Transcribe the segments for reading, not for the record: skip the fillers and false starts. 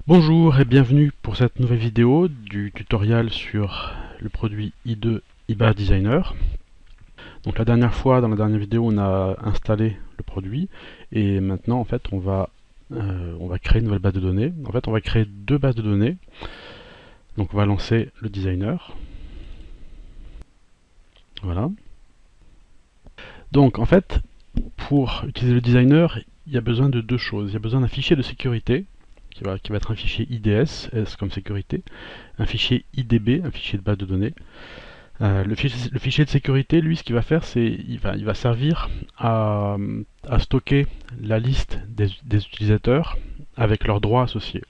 Bonjour et bienvenue pour cette nouvelle vidéo du tutoriel sur le produit i2 IBA Designer. Donc la dernière fois, dans la dernière vidéo, on a installé le produit et maintenant en fait on va créer une nouvelle base de données. En fait on va créer deux bases de données. Donc on va lancer le designer. Voilà. Donc en fait pour utiliser le designer, il y a besoin de deux choses. Il y a besoin d'un fichier de sécurité qui va être un fichier IDS, S comme sécurité, un fichier IDB, un fichier de base de données. Le fichier de sécurité, lui, ce qu'il va faire, c'est il va servir à stocker la liste des utilisateurs avec leurs droits associés.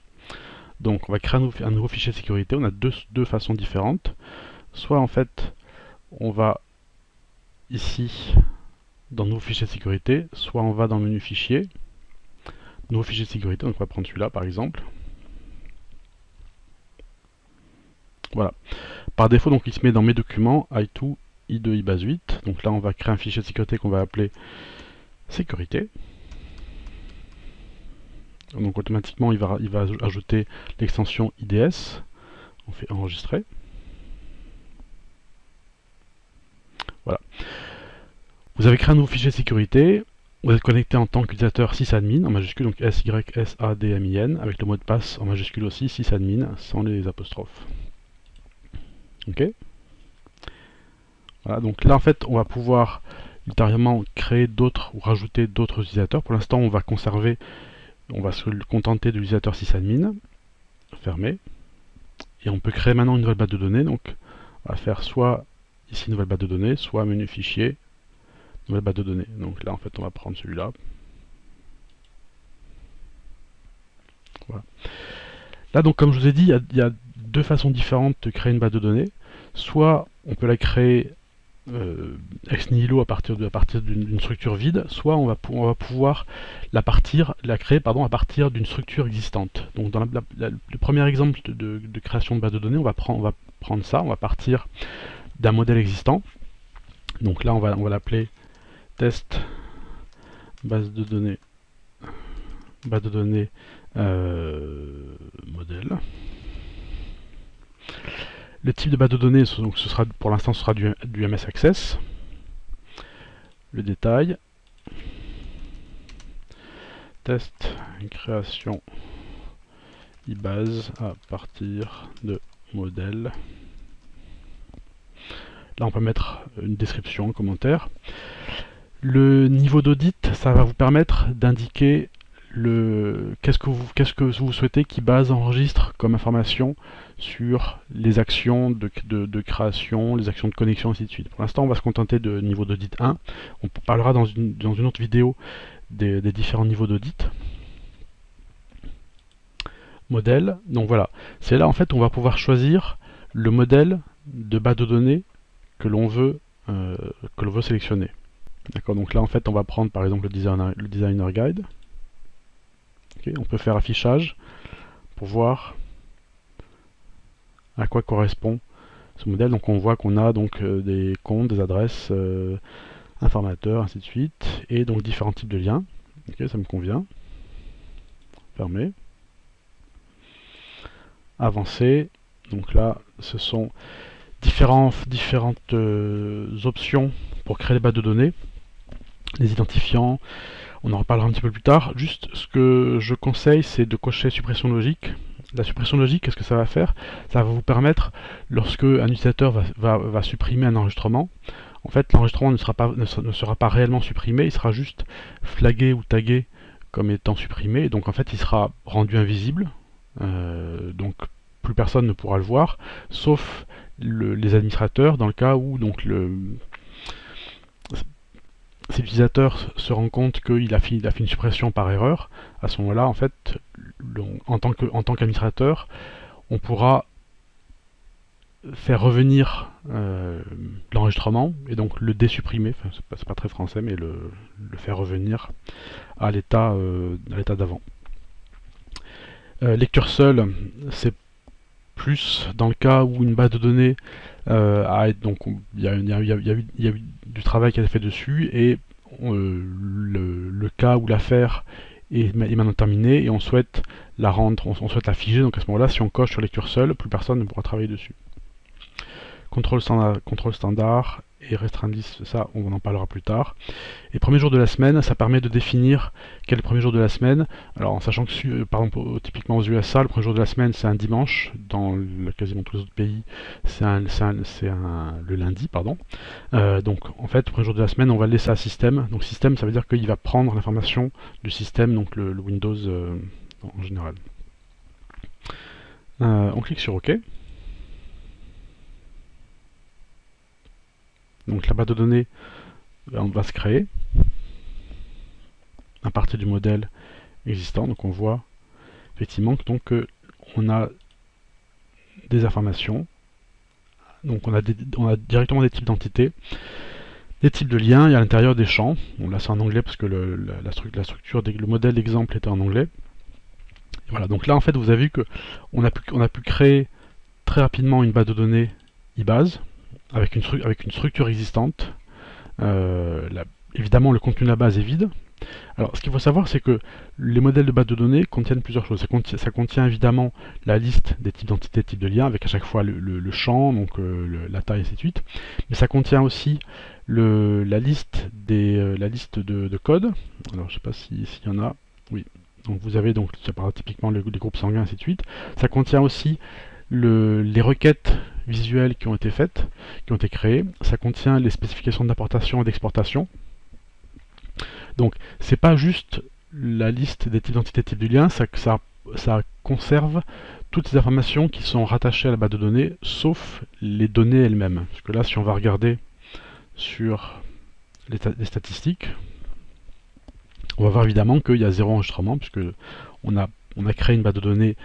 Donc on va créer un nouveau fichier de sécurité. On a deux façons différentes. Soit en fait, on va ici dans nouveau fichier de sécurité, soit on va dans le menu fichier, nouveau fichier de sécurité, donc on va prendre celui-là par exemple. Voilà. Par défaut, donc il se met dans mes documents, i2, i2, ibase 8. Donc là, on va créer un fichier de sécurité qu'on va appeler sécurité. Donc automatiquement, il va ajouter l'extension IDS. On fait enregistrer. Voilà. Vous avez créé un nouveau fichier de sécurité. Vous êtes connecté en tant qu'utilisateur sysadmin, en majuscule, donc SYSADMIN, avec le mot de passe en majuscule aussi, sysadmin, sans les apostrophes. Ok. Voilà, donc là en fait on va pouvoir ultérieurement créer d'autres ou rajouter d'autres utilisateurs. Pour l'instant on va conserver, on va se contenter de l'utilisateur sysadmin, fermé. Et on peut créer maintenant une nouvelle base de données. Donc on va faire soit ici nouvelle base de données, soit menu fichier, nouvelle base de données. Donc là en fait on va prendre celui-là. Voilà. Là donc comme je vous ai dit, il y a deux façons différentes de créer une base de données. Soit on peut la créer ex nihilo à partir d'une structure vide, soit on va pouvoir la créer à partir d'une structure existante. Donc dans le premier exemple de création de base de données, on va prendre ça, on va partir d'un modèle existant. Donc là on va l'appeler test base de données modèle. Le type de base de données, donc pour l'instant ce sera du MS Access. Le détail, test création ibase à partir de modèle. Là on peut mettre une description, un commentaire. Le niveau d'audit, ça va vous permettre d'indiquer qu'est-ce que vous souhaitez qu'Ibase enregistre comme information sur les actions de création, les actions de connexion, ainsi de suite. Pour l'instant, on va se contenter de niveau d'audit 1. On parlera dans une autre vidéo des différents niveaux d'audit. Modèle, donc voilà. C'est là, en fait, on va pouvoir choisir le modèle de base de données que l'on veut sélectionner. D'accord, donc là, en fait, on va prendre, par exemple, le designer guide. Okay, on peut faire affichage pour voir à quoi correspond ce modèle. Donc on voit qu'on a donc des comptes, des adresses, informateurs, ainsi de suite, et donc différents types de liens. Ok, ça me convient. Fermer. Avancer. Donc là, ce sont différentes options pour créer les bases de données, les identifiants. On en reparlera un petit peu plus tard. Juste ce que je conseille, c'est de cocher suppression logique. La suppression logique, qu'est-ce que ça va faire? Ça va vous permettre, lorsque un utilisateur va supprimer un enregistrement, en fait l'enregistrement ne sera pas réellement supprimé, il sera juste flagué ou tagué comme étant supprimé, et donc en fait il sera rendu invisible, donc plus personne ne pourra le voir, sauf les administrateurs, dans le cas où donc si l'utilisateur se rend compte qu'il a fait une suppression par erreur, à ce moment-là, en fait, en tant qu'administrateur, on pourra faire revenir l'enregistrement et donc le désupprimer, enfin, c'est pas très français, mais le faire revenir à l'état d'avant. Lecture seule, c'est plus dans le cas où une base de données donc il y a eu du travail qui a été fait dessus et le cas où l'affaire est maintenant terminée et on souhaite la rendre, on souhaite la figer, donc à ce moment-là, si on coche sur lecture seule, plus personne ne pourra travailler dessus. Contrôle standard et restreindre liste, ça on en parlera plus tard. Et premier jour de la semaine, ça permet de définir quel est le premier jour de la semaine. Alors en sachant que par exemple typiquement aux USA, le premier jour de la semaine c'est un dimanche, dans quasiment tous les autres pays c'est le lundi, pardon. Donc en fait le premier jour de la semaine on va le laisser à système. Donc système ça veut dire qu'il va prendre l'information du système, donc le Windows en général. On clique sur OK. Donc la base de données va se créer à partir du modèle existant. Donc on voit effectivement que on a des informations. Donc on a directement des types d'entités, des types de liens et à l'intérieur des champs. Bon, là c'est en anglais parce que la structure, le modèle d'exemple était en anglais. Et voilà, donc là en fait vous avez vu que on a pu créer très rapidement une base de données eBase avec une structure existante. Évidemment le contenu de la base est vide. Alors ce qu'il faut savoir c'est que les modèles de base de données contiennent plusieurs choses. Ça contient évidemment la liste des types d'entités, types de liens, avec à chaque fois le champ, donc la taille, et ainsi de suite. Mais ça contient aussi la liste de code. Alors je ne sais pas s'il y en a. Oui. Donc vous avez donc typiquement les groupes sanguins, ainsi de suite. Ça contient aussi les requêtes visuelles qui ont été faites, qui ont été créées. Ça contient les spécifications d'importation et d'exportation. Donc c'est pas juste la liste des types d'entités, types de liens, ça conserve toutes ces informations qui sont rattachées à la base de données, sauf les données elles-mêmes. Parce que là, si on va regarder sur les statistiques, on va voir évidemment qu'il y a 0 enregistrement, puisque on a créé une base de données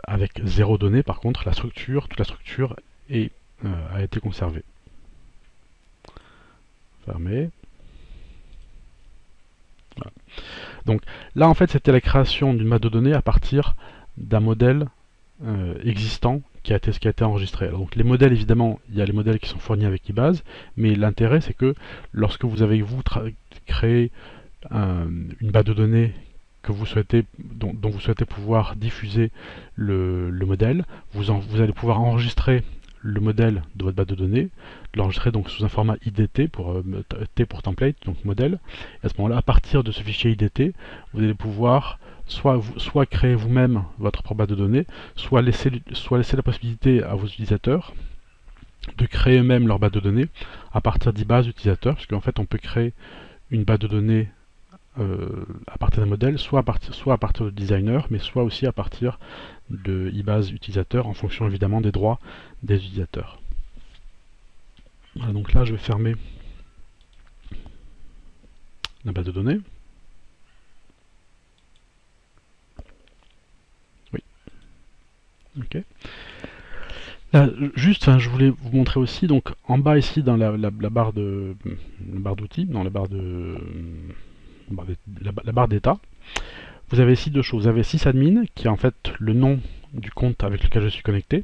avec 0 données. Par contre, toute la structure a été conservée. Fermé. Voilà. Donc là en fait c'était la création d'une base de données à partir d'un modèle existant qui a été enregistré. Alors, donc les modèles évidemment, il y a les modèles qui sont fournis avec eBase, mais l'intérêt c'est que lorsque vous avez créé une base de données que dont vous souhaitez pouvoir diffuser le modèle, vous allez pouvoir enregistrer le modèle de votre base de données, l'enregistrer donc sous un format IDT, T pour template, donc modèle. Et à ce moment-là, à partir de ce fichier IDT, vous allez pouvoir soit créer vous-même votre propre base de données, soit laisser la possibilité à vos utilisateurs de créer eux-mêmes leur base de données à partir d'eBase utilisateur, parce qu'en fait on peut créer une base de données à partir d'un modèle, soit à partir de designer, mais soit aussi à partir de eBase utilisateur, en fonction évidemment des droits des utilisateurs. Voilà, donc là je vais fermer la base de données. Oui. Ok. Là, juste, je voulais vous montrer aussi, donc en bas ici dans la barre d'outils, dans la barre d'état, vous avez ici deux choses. Vous avez sysadmin, qui est en fait le nom du compte avec lequel je suis connecté,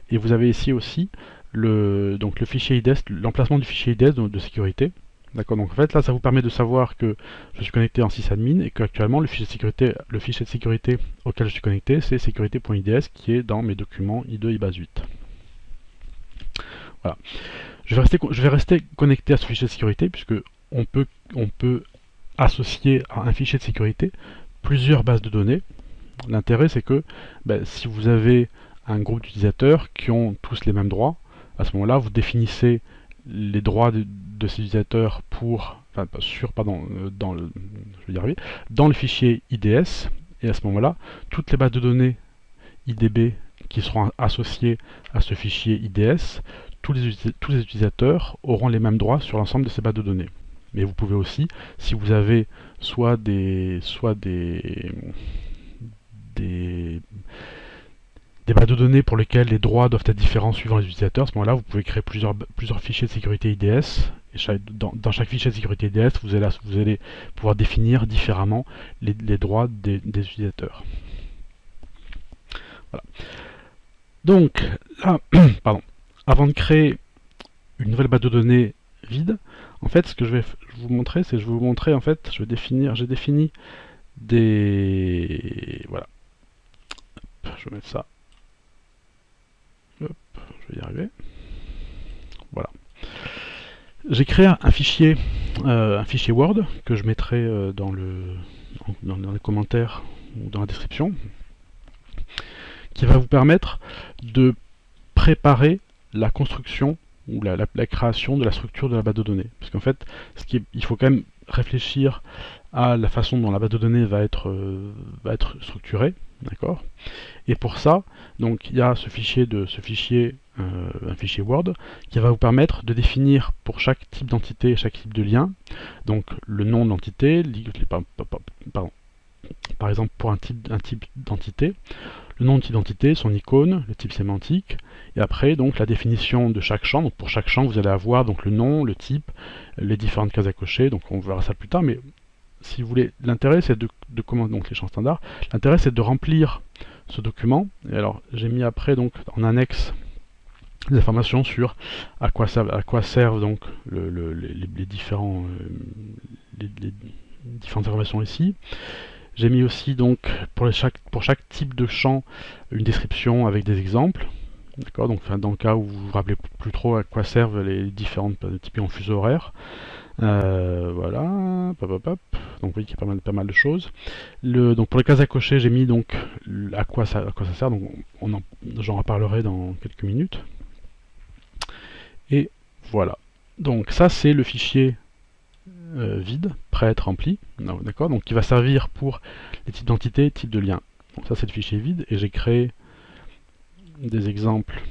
et vous avez ici aussi le fichier IDS, l'emplacement du fichier IDS de sécurité. D'accord, donc en fait là ça vous permet de savoir que je suis connecté en sysadmin et qu'actuellement le fichier de sécurité auquel je suis connecté c'est sécurité.ids qui est dans mes documents I2 IBase 8. Voilà. Je vais rester connecté à ce fichier de sécurité puisque on peut associer à un fichier de sécurité plusieurs bases de données. L'intérêt c'est que si vous avez un groupe d'utilisateurs qui ont tous les mêmes droits, à ce moment-là vous définissez les droits de ces utilisateurs dans le fichier IDS, et à ce moment-là, toutes les bases de données IDB qui seront associées à ce fichier IDS, tous les utilisateurs auront les mêmes droits sur l'ensemble de ces bases de données. Mais vous pouvez aussi, si vous avez soit des bases de données pour lesquelles les droits doivent être différents suivant les utilisateurs, à ce moment-là, vous pouvez créer plusieurs fichiers de sécurité IDS. Et dans chaque fichier de sécurité IDS, vous allez pouvoir définir différemment les droits des utilisateurs. Voilà. Donc, là, pardon, avant de créer une nouvelle base de données vide, en fait, ce que je vais vous montrer, c'est j'ai défini Voilà. Hop, je vais mettre ça. Hop, je vais y arriver. Voilà. J'ai créé un fichier Word que je mettrai dans les commentaires ou dans la description, qui va vous permettre de préparer la construction ou la création de la structure de la base de données. Parce qu'en fait, il faut quand même réfléchir à la façon dont la base de données va être structurée, d'accord. Et pour ça, donc il y a un fichier Word qui va vous permettre de définir pour chaque type d'entité, chaque type de lien, donc le nom de l'entité, par exemple pour un type d'entité, le nom de l'identité, son icône, le type sémantique, et après donc la définition de chaque champ. Donc pour chaque champ, vous allez avoir donc le nom, le type, les différentes cases à cocher. Donc on verra ça plus tard, mais si vous voulez, l'intérêt c'est de comment donc les champs standards. L'intérêt c'est de remplir ce document. Et alors j'ai mis après donc en annexe des informations sur à quoi servent donc les différentes informations ici. J'ai mis aussi donc pour chaque type de champ une description avec des exemples. D'accord, donc dans le cas où vous vous rappelez plus trop à quoi servent les différentes types en fuseau horaire. Voilà, donc vous voyez qu'il y a pas mal de choses. Donc pour les cases à cocher, j'ai mis donc à quoi ça sert, donc j'en reparlerai dans quelques minutes. Et voilà. Donc ça c'est le fichier vide, prêt à être rempli, d'accord, donc qui va servir pour les types d'entités, types de liens. Donc ça c'est le fichier vide, et j'ai créé des exemples.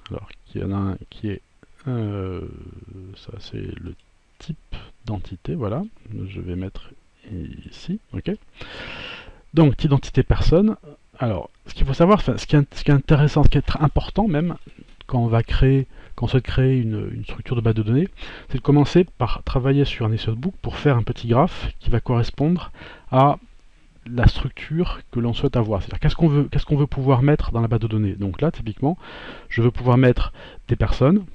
Alors il y en a un qui est ça c'est le type d'entité, voilà, je vais mettre ici, ok. Donc type d'entité personne. Alors ce qu'il faut savoir, ce qui est intéressant, ce qui est important même quand on souhaite créer une structure de base de données, c'est de commencer par travailler sur un Excel book pour faire un petit graphe qui va correspondre à la structure que l'on souhaite avoir. C'est-à-dire qu'est-ce qu'on veut pouvoir mettre dans la base de données. Donc là, typiquement, je veux pouvoir mettre des personnes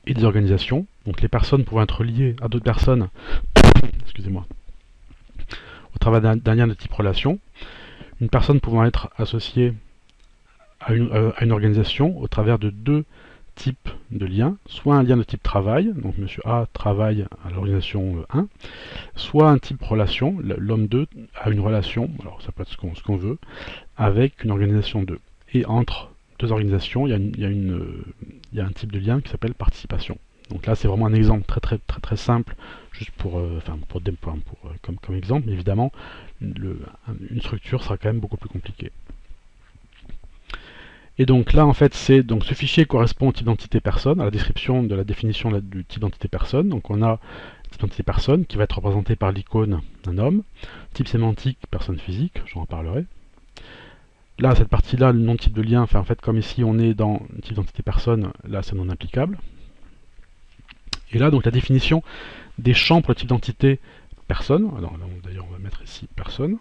et des organisations. Donc les personnes pouvant être liées à d'autres personnes, excusez-moi, au travers d'un lien de type relation. Une personne pouvant être associée à une organisation au travers de deux types de liens, soit un lien de type travail, donc monsieur A travaille à l'organisation 1, soit un type relation, l'homme 2 a une relation, alors ça peut être ce qu'on veut, avec une organisation 2. Et entre deux organisations, il y a un type de lien qui s'appelle participation. Donc là c'est vraiment un exemple très simple, juste comme exemple, mais évidemment une structure sera quand même beaucoup plus compliquée. Et donc là, en fait, ce fichier correspond au type d'entité personne, à la description de la définition du type d'entité personne. Donc on a le type d'entité personne qui va être représenté par l'icône d'un homme. Type sémantique, personne physique, j'en reparlerai. Là, cette partie-là, le nom de type de lien, en fait, comme ici on est dans le type d'entité personne, là c'est non applicable. Et là, donc la définition des champs pour le type d'entité personne. Alors là, d'ailleurs, on va mettre ici personne.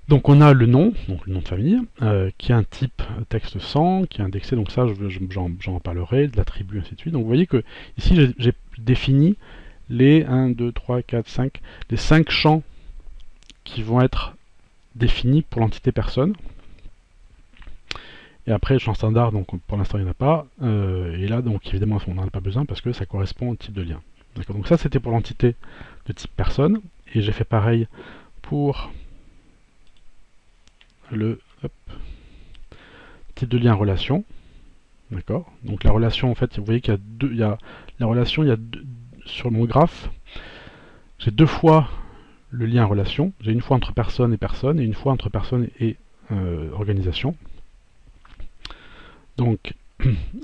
Donc on a le nom de famille, qui a un type texte 100, qui est indexé, donc ça j'en parlerai, de l'attribut, ainsi de suite. Donc vous voyez que ici j'ai défini les 1, 2, 3, 4, 5, les 5 champs qui vont être définis pour l'entité personne. Et après le champ standard, donc pour l'instant il n'y en a pas, et là donc évidemment on n'en a pas besoin parce que ça correspond au type de lien. Donc ça c'était pour l'entité de type personne, et j'ai fait pareil pour le type de lien relation. D'accord. Donc la relation, en fait, vous voyez qu'il y a la relation, sur mon graphe, j'ai deux fois le lien relation. J'ai une fois entre personne et personne, et une fois entre personne et organisation. Donc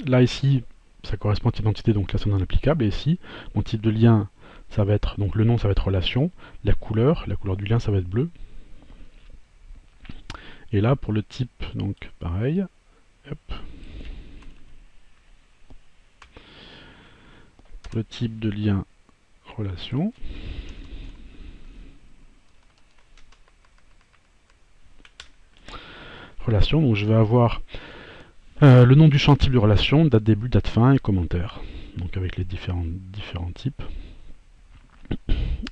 là ici, ça correspond à type d'entité, donc là c'est non applicable. Et ici, mon type de lien, ça va être, donc le nom ça va être relation, la couleur du lien ça va être bleu. Et là pour le type, donc pareil, hop. Pour le type de lien relation, donc je vais avoir le nom du champ type de relation, date début, date fin et commentaire. donc avec les différents types.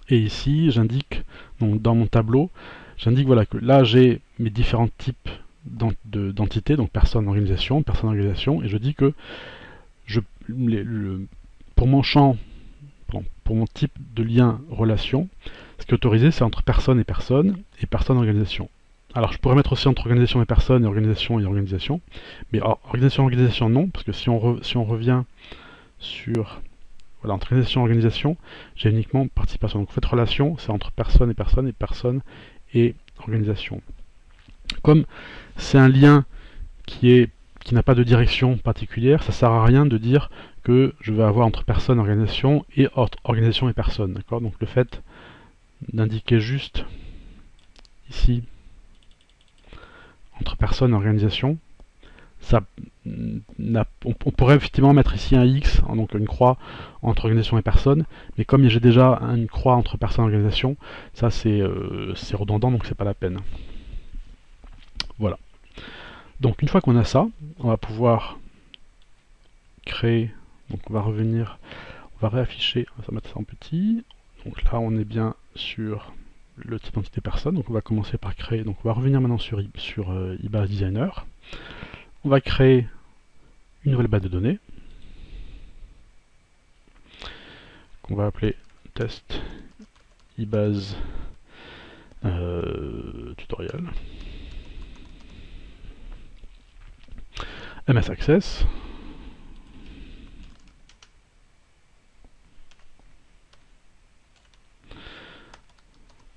Et ici, j'indique, donc dans mon tableau, j'indique voilà, que là j'ai mes différents types d'entités, donc personne, organisation, et je dis que pour mon champ, pour mon type de lien relation, ce qui est autorisé c'est entre personne, organisation. Alors je pourrais mettre aussi entre organisation et personne, et organisation, mais organisation non, parce que si on revient sur voilà, entre organisation et organisation, j'ai uniquement participation. Donc en fait, relation, c'est entre personne, et organisation. Comme c'est un lien qui n'a pas de direction particulière, ça sert à rien de dire que je vais avoir entre personne, organisation, et organisation et personne. D'accord? Donc le fait d'indiquer juste ici entre personne et organisation, ça, on pourrait effectivement mettre ici un X, donc une croix entre organisation et personne, mais comme j'ai déjà une croix entre personne et organisation, ça c'est redondant, donc c'est pas la peine. Voilà. Donc une fois qu'on a ça, on va pouvoir créer, donc on va revenir, on va réafficher, on va mettre ça en petit, donc là on est bien sur le type d'entité personne, donc on va commencer par créer, donc on va revenir maintenant sur eBase Designer, on va créer une nouvelle base de données qu'on va appeler test eBase tutoriel MS Access.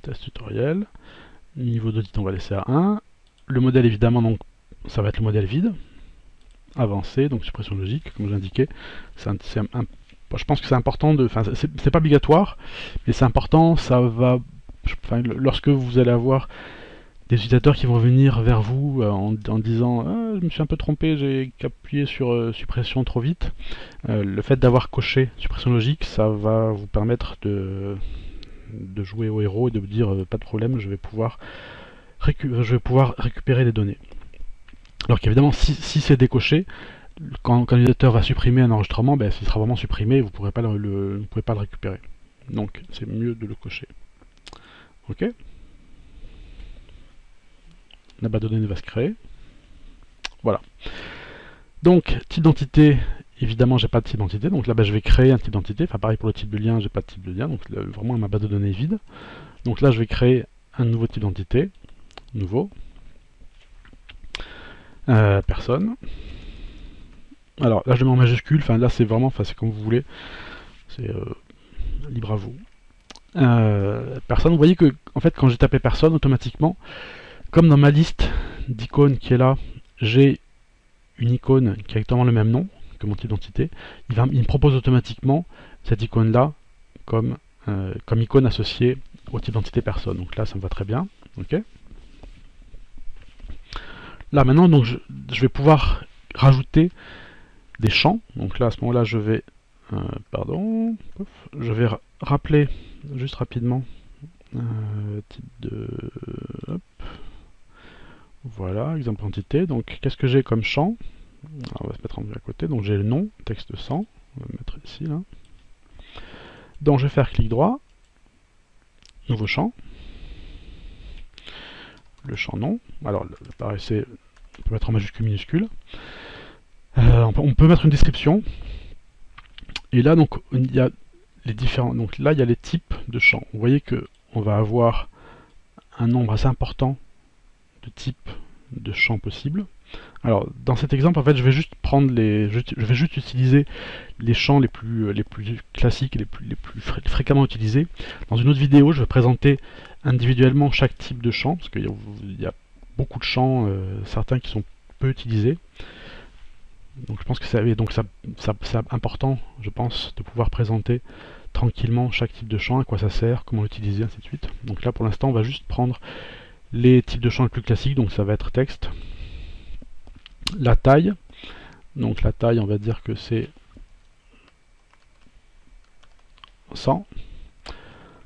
Test tutoriel. Niveau d'audit on va laisser à 1. Le modèle évidemment donc ça va être le modèle vide. Avancé, donc suppression logique, comme j'indiquais. Je pense que c'est important de. Enfin, c'est pas obligatoire, mais c'est important, ça va. Enfin, lorsque vous allez avoir des utilisateurs qui vont venir vers vous en disant ah, je me suis un peu trompé, j'ai appuyé sur suppression trop vite. Le fait d'avoir coché suppression logique, ça va vous permettre de jouer au héros et de vous dire pas de problème, je vais pouvoir récupérer les données. Alors qu'évidemment, si c'est décoché, quand l'utilisateur va supprimer un enregistrement, ben, il sera vraiment supprimé et vous ne pourrez pas le récupérer. Donc c'est mieux de le cocher. Ok. La base de données va se créer. Voilà. Donc, type d'entité, évidemment, j'ai pas de type d'entité. Donc là, je vais créer un type d'entité. Enfin, pareil pour le type de lien, j'ai pas de type de lien. Donc là, vraiment, ma base de données est vide. Donc là, je vais créer un nouveau type d'entité. Nouveau. Personne. Alors là, je mets en majuscule. Enfin, là, c'est vraiment, c'est comme vous voulez. C'est libre à vous. Personne. Vous voyez que, en fait, quand j'ai tapé personne, automatiquement, comme dans ma liste d'icônes qui est là, j'ai une icône qui a exactement le même nom que mon type d'entité, il me propose automatiquement cette icône là comme icône associée au type d'entité personne. Donc là ça me va très bien. Ok. Là maintenant donc je vais pouvoir rajouter des champs. Donc là à ce moment-là je vais je vais rappeler juste rapidement type de hop. Voilà, exemple entité. Donc, qu'est-ce que j'ai comme champ? Alors, on va se mettre en vue à côté. Donc, j'ai le nom, texte 100. On va le mettre ici, là. Donc, je vais faire clic droit. Nouveau champ. Le champ nom. Alors, pareil, on peut mettre en majuscule, minuscule. On peut mettre une description. Et là, donc, il y a les différents. Donc, là, il y a les types de champs. Vous voyez que on va avoir un nombre assez important de types de champs possibles. Alors dans cet exemple en fait je vais juste prendre je vais juste utiliser les champs les plus classiques, les plus fréquemment utilisés. Dans une autre vidéo je vais présenter individuellement chaque type de champ, parce qu'il y a beaucoup de champs, certains qui sont peu utilisés. Donc je pense que c'est important, je pense, de pouvoir présenter tranquillement chaque type de champ, à quoi ça sert, comment l'utiliser, ainsi de suite. Donc là pour l'instant on va juste prendre les types de champs les plus classiques, donc ça va être texte. La taille, donc la taille on va dire que c'est 100.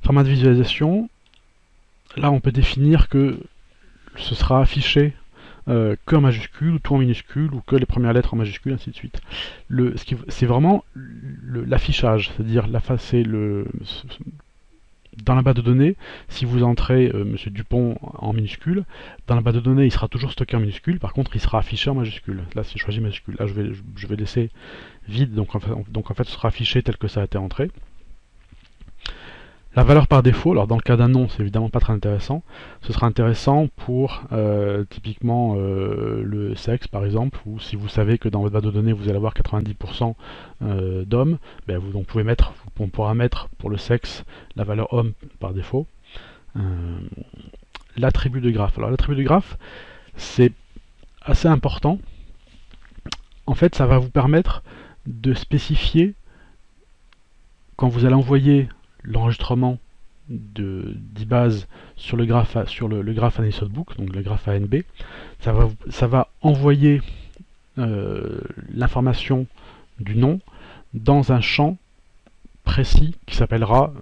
Format de visualisation, là on peut définir que ce sera affiché que en majuscule, ou tout en minuscule, ou que les premières lettres en majuscule, ainsi de suite. C'est vraiment l'affichage, c'est-à-dire dans la base de données, si vous entrez Monsieur Dupont en minuscule, dans la base de données, il sera toujours stocké en minuscule, par contre, il sera affiché en majuscule. Là, si je choisis majuscule, là, je vais laisser vide, donc en fait, ce sera affiché tel que ça a été entré. La valeur par défaut, alors dans le cas d'un nom, c'est évidemment pas très intéressant. Ce sera intéressant pour typiquement le sexe, par exemple, ou si vous savez que dans votre base de données, vous allez avoir 90% d'hommes, ben on pourra mettre pour le sexe la valeur homme par défaut. L'attribut de graphe. Alors l'attribut de graphe, c'est assez important. En fait, ça va vous permettre de spécifier, quand vous allez envoyer l'enregistrement d'IBase sur le graphe AnySoftBook, donc le graphe ANB, ça va envoyer l'information du nom dans un champ précis qui s'appellera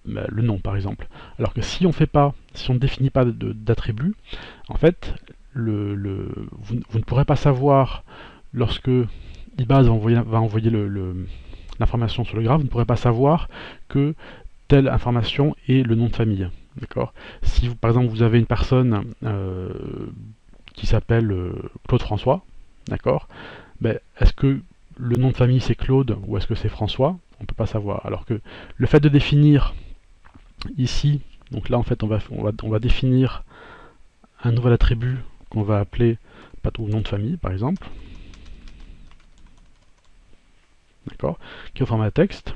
le nom par exemple. Alors que si on ne définit pas d'attribut, en fait vous ne pourrez pas savoir, lorsque IBase va envoyer l'information sur le graphe, vous ne pourrez pas savoir que telle information est le nom de famille. D'accord. Si par exemple vous avez une personne qui s'appelle Claude François, d'accord, ben, est-ce que le nom de famille c'est Claude ou est-ce que c'est François? On ne peut pas savoir. Alors que le fait de définir ici, donc là en fait on va définir un nouvel attribut qu'on va appeler nom de famille par exemple, d'accord, qui est au format texte.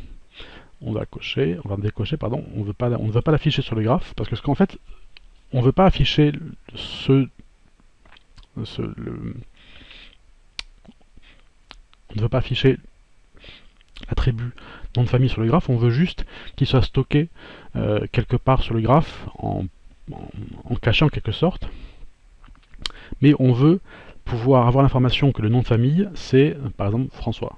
On va décocher, pardon, on ne veut pas l'afficher sur le graphe, parce que qu'en fait, on ne veut pas afficher on ne veut pas afficher l'attribut nom de famille sur le graphe, on veut juste qu'il soit stocké quelque part sur le graphe, en caché en quelque sorte, mais on veut pouvoir avoir l'information que le nom de famille, c'est par exemple François.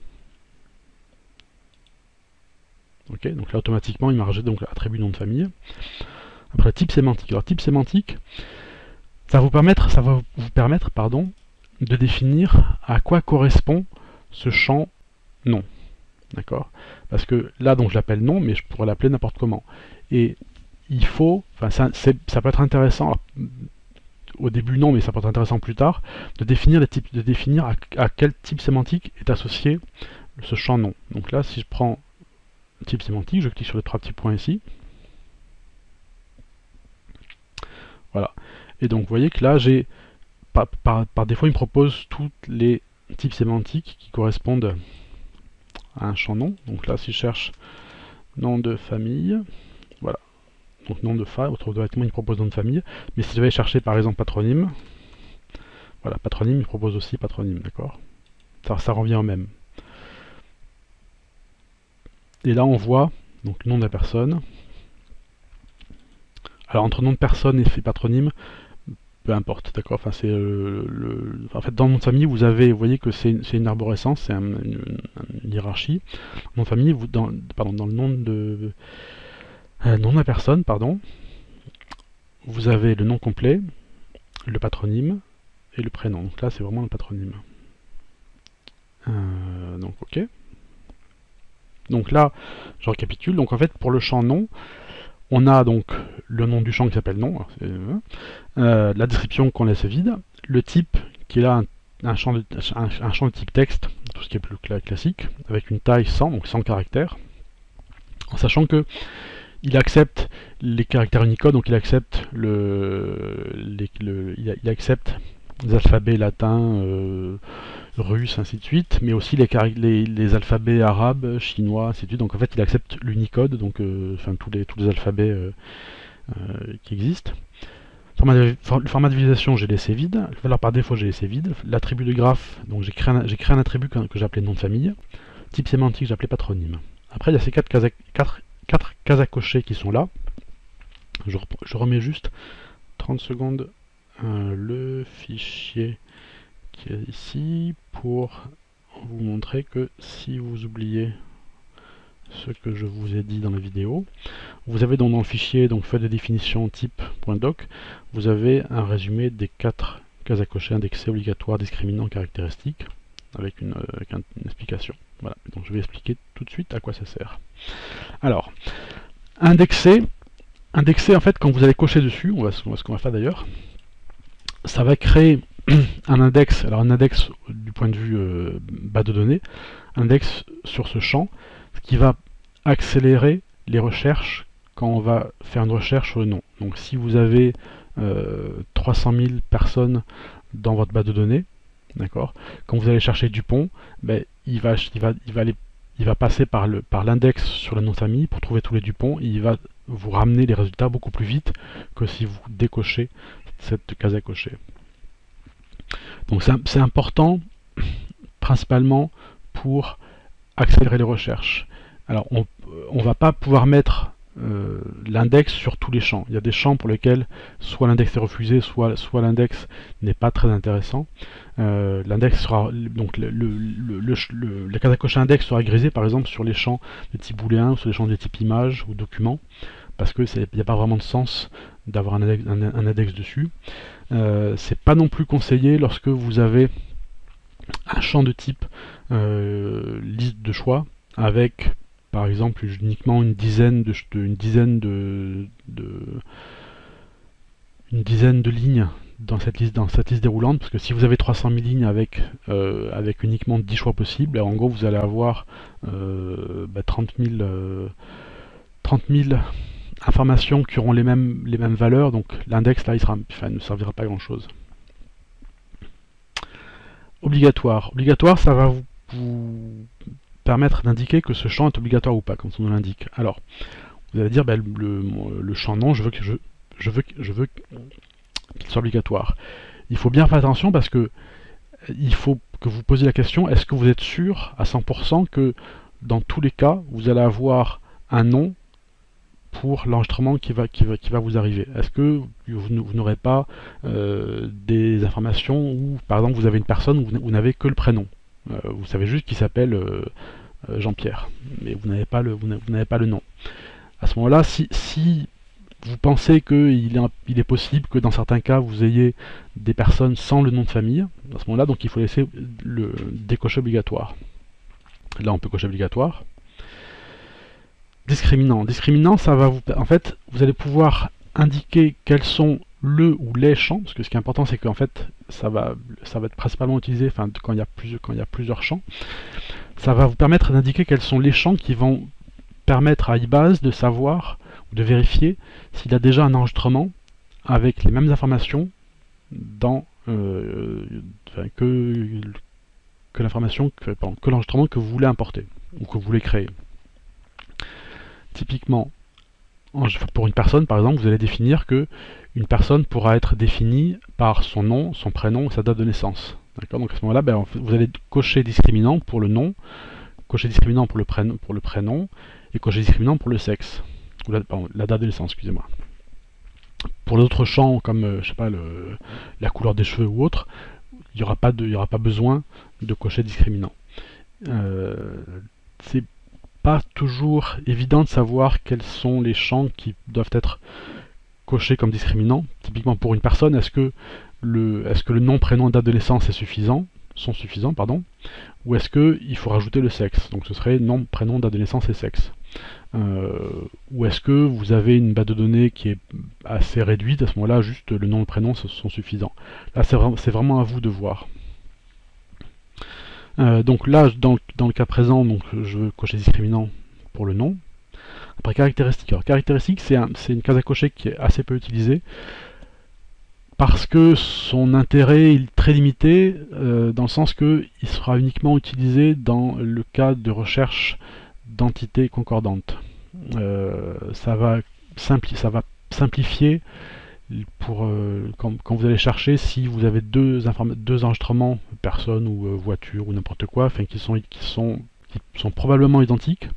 Ok, donc là automatiquement il m'a rajouté donc l'attribut nom de famille. Après type sémantique. Alors type sémantique, ça va vous permettre de définir à quoi correspond ce champ nom. D'accord. Parce que là donc je l'appelle nom, mais je pourrais l'appeler n'importe comment. Et il faut, ça peut être intéressant, alors, au début non, mais ça peut être intéressant plus tard, de définir à quel type sémantique est associé ce champ nom. Donc là si je prends type sémantique, je clique sur les trois petits points ici. Voilà. Et donc vous voyez que là j'ai par défaut il me propose tous les types sémantiques qui correspondent à un champ nom. Donc là si je cherche nom de famille, voilà. Donc nom de famille, automatiquement il me propose nom de famille. Mais si je vais chercher par exemple patronyme, voilà, patronyme il propose aussi patronyme, d'accord. Ça revient au même. Et là on voit donc nom de la personne. Alors entre nom de personne et patronyme, peu importe, d'accord. Enfin c'est en fait dans le nom de famille vous voyez que c'est une arborescence, c'est une hiérarchie. Nom de famille, dans le nom de la personne, pardon, vous avez le nom complet, le patronyme et le prénom. Donc là c'est vraiment le patronyme. Donc ok. Donc là, je récapitule. Donc en fait, pour le champ nom, on a donc le nom du champ qui s'appelle nom, la description qu'on laisse vide, le type qui est là un champ de type texte, tout ce qui est plus classique, avec une taille 100, donc 100 caractères, en sachant que il accepte les caractères Unicode, donc il accepte il accepte les alphabets latins, russes, ainsi de suite, mais aussi les alphabets arabes, chinois, ainsi de suite. Donc en fait, il accepte l'Unicode, donc enfin tous les alphabets qui existent. Le format de visualisation, j'ai laissé vide. La valeur par défaut, j'ai laissé vide. L'attribut de graphe, donc j'ai créé un attribut que j'ai appelé nom de famille. Type sémantique, j'ai appelé patronyme. Après, il y a ces quatre cases à cocher qui sont là. Je remets juste 30 secondes le fichier qui est ici pour vous montrer que si vous oubliez ce que je vous ai dit dans la vidéo, vous avez donc dans le fichier donc feuille de définition type.doc, vous avez un résumé des 4 cases à cocher indexées obligatoires, discriminants, caractéristiques, avec une explication. Voilà, donc je vais expliquer tout de suite à quoi ça sert. Alors, indexer, en fait, quand vous allez cocher dessus, on va ce qu'on va faire d'ailleurs, ça va créer un index, alors un index du point de vue base de données, un index sur ce champ, ce qui va accélérer les recherches quand on va faire une recherche sur le nom. Donc si vous avez 300 000 personnes dans votre base de données, d'accord, quand vous allez chercher Dupont, ben, il va passer par l'index sur le nom de famille pour trouver tous les Dupont, et il va vous ramener les résultats beaucoup plus vite que si vous décochez cette case à cocher. Donc c'est important principalement pour accélérer les recherches. Alors on ne va pas pouvoir mettre l'index sur tous les champs. Il y a des champs pour lesquels soit l'index est refusé, soit l'index n'est pas très intéressant. L'index sera donc la case à cocher index sera grisée par exemple sur les champs de type booléen, ou sur les champs de type image ou document, parce que il n'y a pas vraiment de sens d'avoir un index dessus. C'est pas non plus conseillé lorsque vous avez un champ de type liste de choix avec par exemple uniquement une dizaine de lignes dans cette liste déroulante, parce que si vous avez 300 000 lignes avec uniquement 10 choix possibles, en gros vous allez avoir 30 000 informations qui auront les mêmes valeurs, donc l'index là il ne servira pas à grand chose. Obligatoire, ça va vous permettre d'indiquer que ce champ est obligatoire ou pas, comme son nom l'indique. Alors, vous allez dire, le champ nom, je veux qu'il soit obligatoire. Il faut bien faire attention parce que il faut que vous posiez la question, est-ce que vous êtes sûr à 100% que dans tous les cas, vous allez avoir un nom pour l'enregistrement qui va vous arriver? Est-ce que vous n'aurez pas des informations où, par exemple, vous avez une personne où vous n'avez que le prénom, vous savez juste qu'il s'appelle Jean-Pierre, mais vous n'avez pas le nom. À ce moment-là, si vous pensez qu'il est possible que dans certains cas vous ayez des personnes sans le nom de famille, à ce moment-là, donc il faut laisser le décocher obligatoire. Là, on peut cocher obligatoire. Discriminant, ça va en fait, vous allez pouvoir indiquer quels sont le ou les champs, parce que ce qui est important, c'est qu'en fait, ça va être principalement utilisé, quand il y a plusieurs champs. Ça va vous permettre d'indiquer quels sont les champs qui vont permettre à iBase de savoir ou de vérifier s'il y a déjà un enregistrement avec les mêmes informations dans que l'enregistrement que vous voulez importer ou que vous voulez créer. Typiquement, pour une personne, par exemple, vous allez définir que une personne pourra être définie par son nom, son prénom et sa date de naissance. Donc à ce moment-là, vous allez cocher discriminant pour le nom, cocher discriminant pour le prénom et cocher discriminant pour le sexe, ou la date de naissance, excusez-moi. Pour les autres champs, comme je sais pas, la couleur des cheveux ou autre, il n'y aura pas besoin de cocher discriminant. C'est pas toujours évident de savoir quels sont les champs qui doivent être cochés comme discriminants. Typiquement pour une personne, est-ce que le nom, prénom, date de naissance sont suffisants, ou est-ce qu'il faut rajouter le sexe? Donc ce serait nom, prénom, date de naissance et sexe. Ou est-ce que vous avez une base de données qui est assez réduite, à ce moment-là, juste le nom et le prénom sont suffisants. Là, c'est vraiment à vous de voir. Donc là, dans le cas présent, donc, je veux cocher discriminant pour le nom. Après caractéristique. Alors caractéristique, c'est une case à cocher qui est assez peu utilisée parce que son intérêt est très limité, dans le sens qu'il sera uniquement utilisé dans le cas de recherche d'entités concordantes. Ça va simplifier pour quand vous allez chercher, si vous avez deux enregistrements, personne ou voiture ou n'importe quoi, qui sont probablement identiques.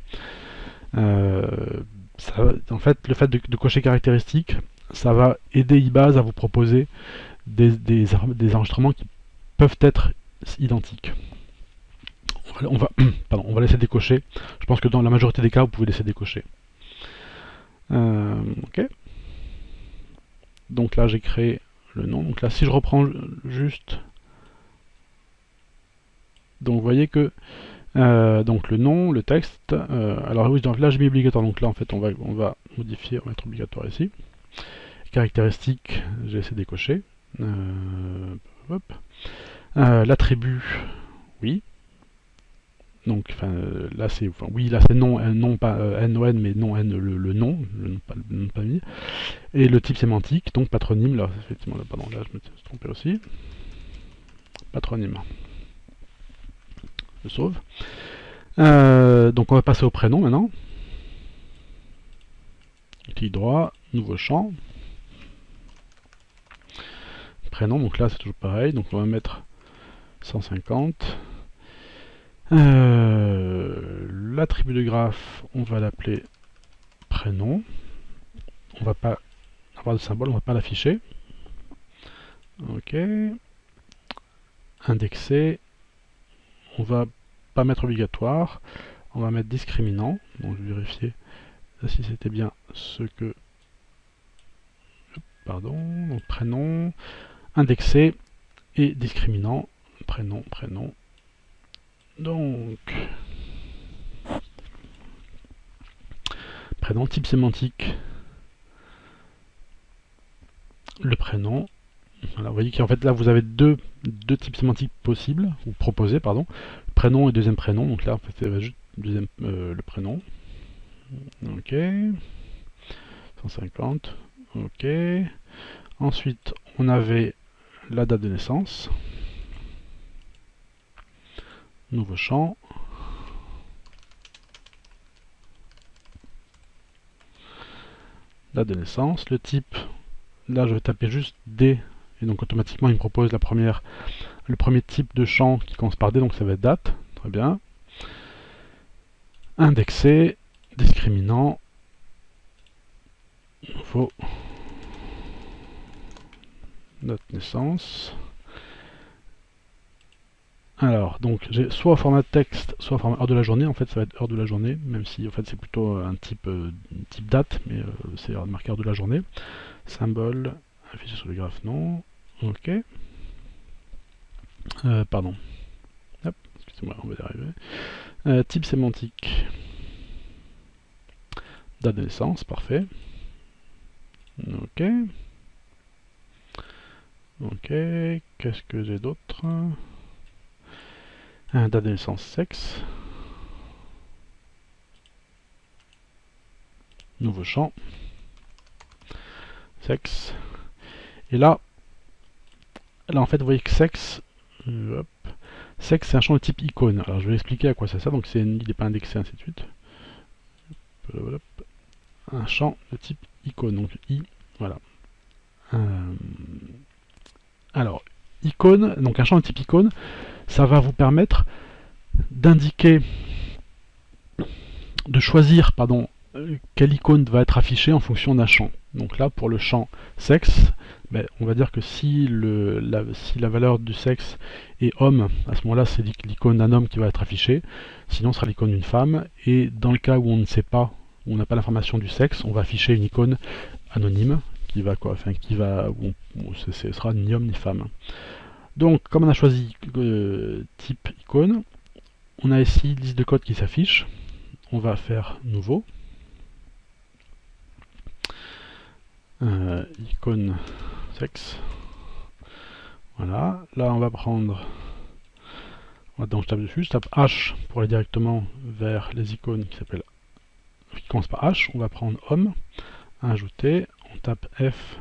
En fait, le fait de cocher caractéristiques, ça va aider iBase à vous proposer des enregistrements qui peuvent être identiques. On va laisser décocher. Je pense que dans la majorité des cas, vous pouvez laisser décocher. Ok. Donc là, j'ai créé le nom. Donc là, si je reprends juste... Donc vous voyez que Donc le nom, le texte. Alors oui, donc là j'ai mis obligatoire, donc là en fait on va modifier, on va mettre obligatoire ici. Caractéristiques, j'ai essayé de décocher. L'attribut, oui. Donc là c'est oui, là c'est non, non pas non mais non le nom, le nom de famille. Et le type sémantique, donc patronyme, là effectivement, là, pardon, là je me suis trompé aussi. Patronyme. Je sauve. Donc on va passer au prénom maintenant. Clic droit, nouveau champ. Prénom, donc là c'est toujours pareil, donc on va mettre 150. L'attribut de graphe, on va l'appeler prénom. On va pas avoir de symbole, on va pas l'afficher. Ok. Indexé, on va pas mettre obligatoire, on va mettre discriminant. Donc je vais vérifier si c'était bien ce que... Pardon, donc prénom, indexé et discriminant, prénom, prénom. Donc, prénom, type sémantique, le prénom. Voilà, vous voyez qu'en fait là vous avez deux types sémantiques possibles, ou proposés, pardon. Prénom et deuxième prénom, donc là en fait c'est juste deuxième, le prénom. Ok. 150. Ok. Ensuite on avait la date de naissance. Nouveau champ. Date de naissance. Le type, là je vais taper juste D, et donc automatiquement il me propose le premier type de champ qui commence par D, donc ça va être date. Très bien. Indexé, discriminant, nouveau, date de naissance. Alors, donc j'ai soit au format texte, soit au format heure de la journée. En fait, ça va être heure de la journée, même si en fait c'est plutôt un type date, mais c'est marqué heure de la journée. Symbole, affiché sur le graphe, non. Ok. Pardon. Hop, excusez-moi, on va y arriver. Type sémantique. Date de naissance, parfait. Ok. Ok. Qu'est-ce que j'ai d'autre? Date de naissance, sexe. Nouveau champ. Sexe. Et là en fait, vous voyez que sexe, sexe c'est un champ de type icône. Alors je vais expliquer à quoi ça sert. Donc il n'est pas indexé, ainsi de suite. Un champ de type icône, donc i, voilà. Alors, icône, donc un champ de type icône, ça va vous permettre d'indiquer, de choisir, pardon, quelle icône va être affichée en fonction d'un champ. Donc là, pour le champ sexe, ben, on va dire que si la valeur du sexe est homme, à ce moment-là, c'est l'icône d'un homme qui va être affichée. Sinon, ce sera l'icône d'une femme. Et dans le cas où on ne sait pas, où on n'a pas l'information du sexe, on va afficher une icône anonyme qui va quoi, enfin qui va, ce sera ni homme ni femme. Donc, comme on a choisi type icône, on a ici liste de code qui s'affiche. On va faire nouveau. Icône sexe. Voilà. Là, on va prendre. Donc, je tape dessus. Je tape H pour aller directement vers les icônes qui commencent par H. On va prendre homme. Ajouter. On tape F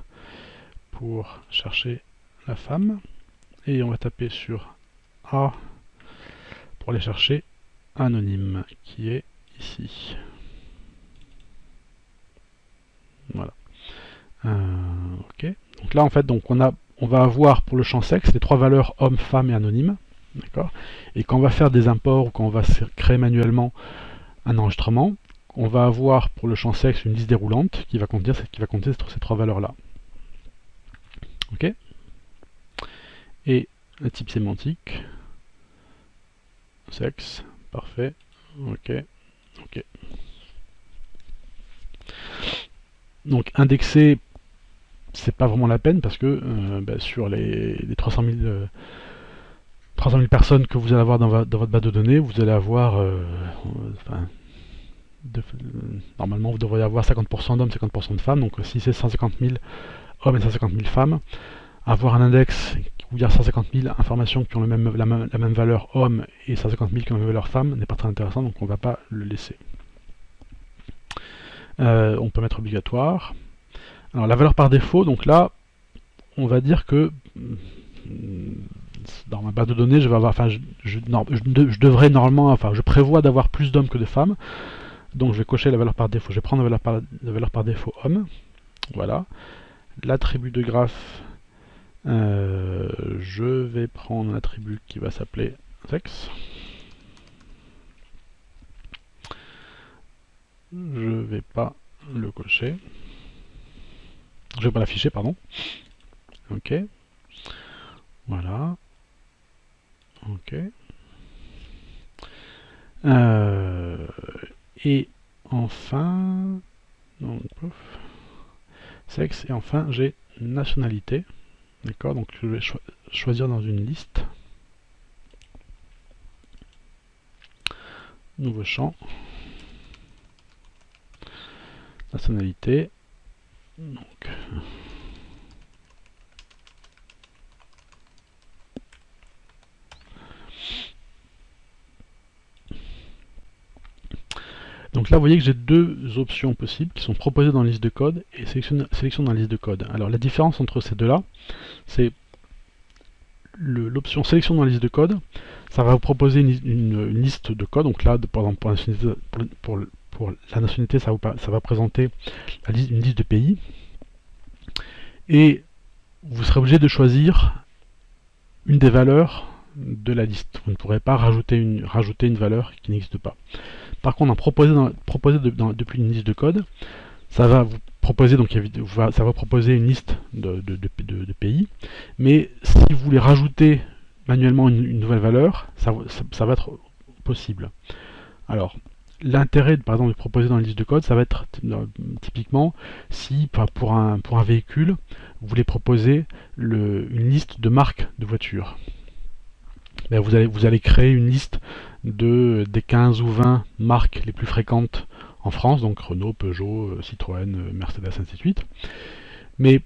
pour chercher la femme. Et on va taper sur A pour aller chercher anonyme qui est ici. Voilà. Ok. Donc là en fait on va avoir pour le champ sexe les trois valeurs homme, femme et anonyme. D'accord. Et quand on va faire des imports ou quand on va créer manuellement un enregistrement, on va avoir pour le champ sexe une liste déroulante qui va contenir ces trois valeurs là. Ok. Et un type sémantique. Sexe. Parfait. Ok. Ok. Donc indexer, c'est pas vraiment la peine parce que sur les 300 000 300 000 personnes que vous allez avoir dans votre base de données, vous allez avoir, enfin, normalement vous devriez avoir 50% d'hommes, 50% de femmes, donc si c'est 150 000 hommes et 150 000 femmes, avoir un index où il y a 150 000 informations qui ont la même valeur hommes et 150 000 qui ont la même valeur femmes n'est pas très intéressant, donc on ne va pas le laisser. On peut mettre obligatoire. Alors la valeur par défaut, donc là, on va dire que dans ma base de données, je vais avoir, enfin, je devrais normalement, enfin, je prévois d'avoir plus d'hommes que de femmes, donc je vais cocher la valeur par défaut. Je vais prendre la valeur par défaut homme, voilà. L'attribut de graphe, je vais prendre un attribut qui va s'appeler sexe. Je vais pas le cocher. Je vais pas l'afficher, pardon. Ok. Voilà. Ok. Et enfin, donc, sexe, et enfin j'ai nationalité. D'accord, donc je vais choisir dans une liste. Nouveau champ. Nationalité. Donc. Donc là, vous voyez que j'ai deux options possibles qui sont proposées dans la liste de code et sélection dans la liste de code. Alors la différence entre ces deux-là, c'est l'option sélection dans la liste de code, ça va vous proposer une liste de code. Donc là, par exemple, pour la nationalité, ça va présenter une liste de pays. Et vous serez obligé de choisir une des valeurs de la liste. Vous ne pourrez pas rajouter une valeur qui n'existe pas. Par contre, depuis une liste de code, ça va vous proposer, donc, ça va proposer une liste de pays, mais si vous voulez rajouter manuellement une nouvelle valeur, ça va être possible. Alors, l'intérêt, par exemple, de proposer dans la liste de code, ça va être typiquement si pour un véhicule, vous voulez proposer une liste de marques de voitures. Ben, vous allez créer une liste des 15 ou 20 marques les plus fréquentes en France, donc Renault, Peugeot, Citroën, Mercedes, ainsi de suite. Mais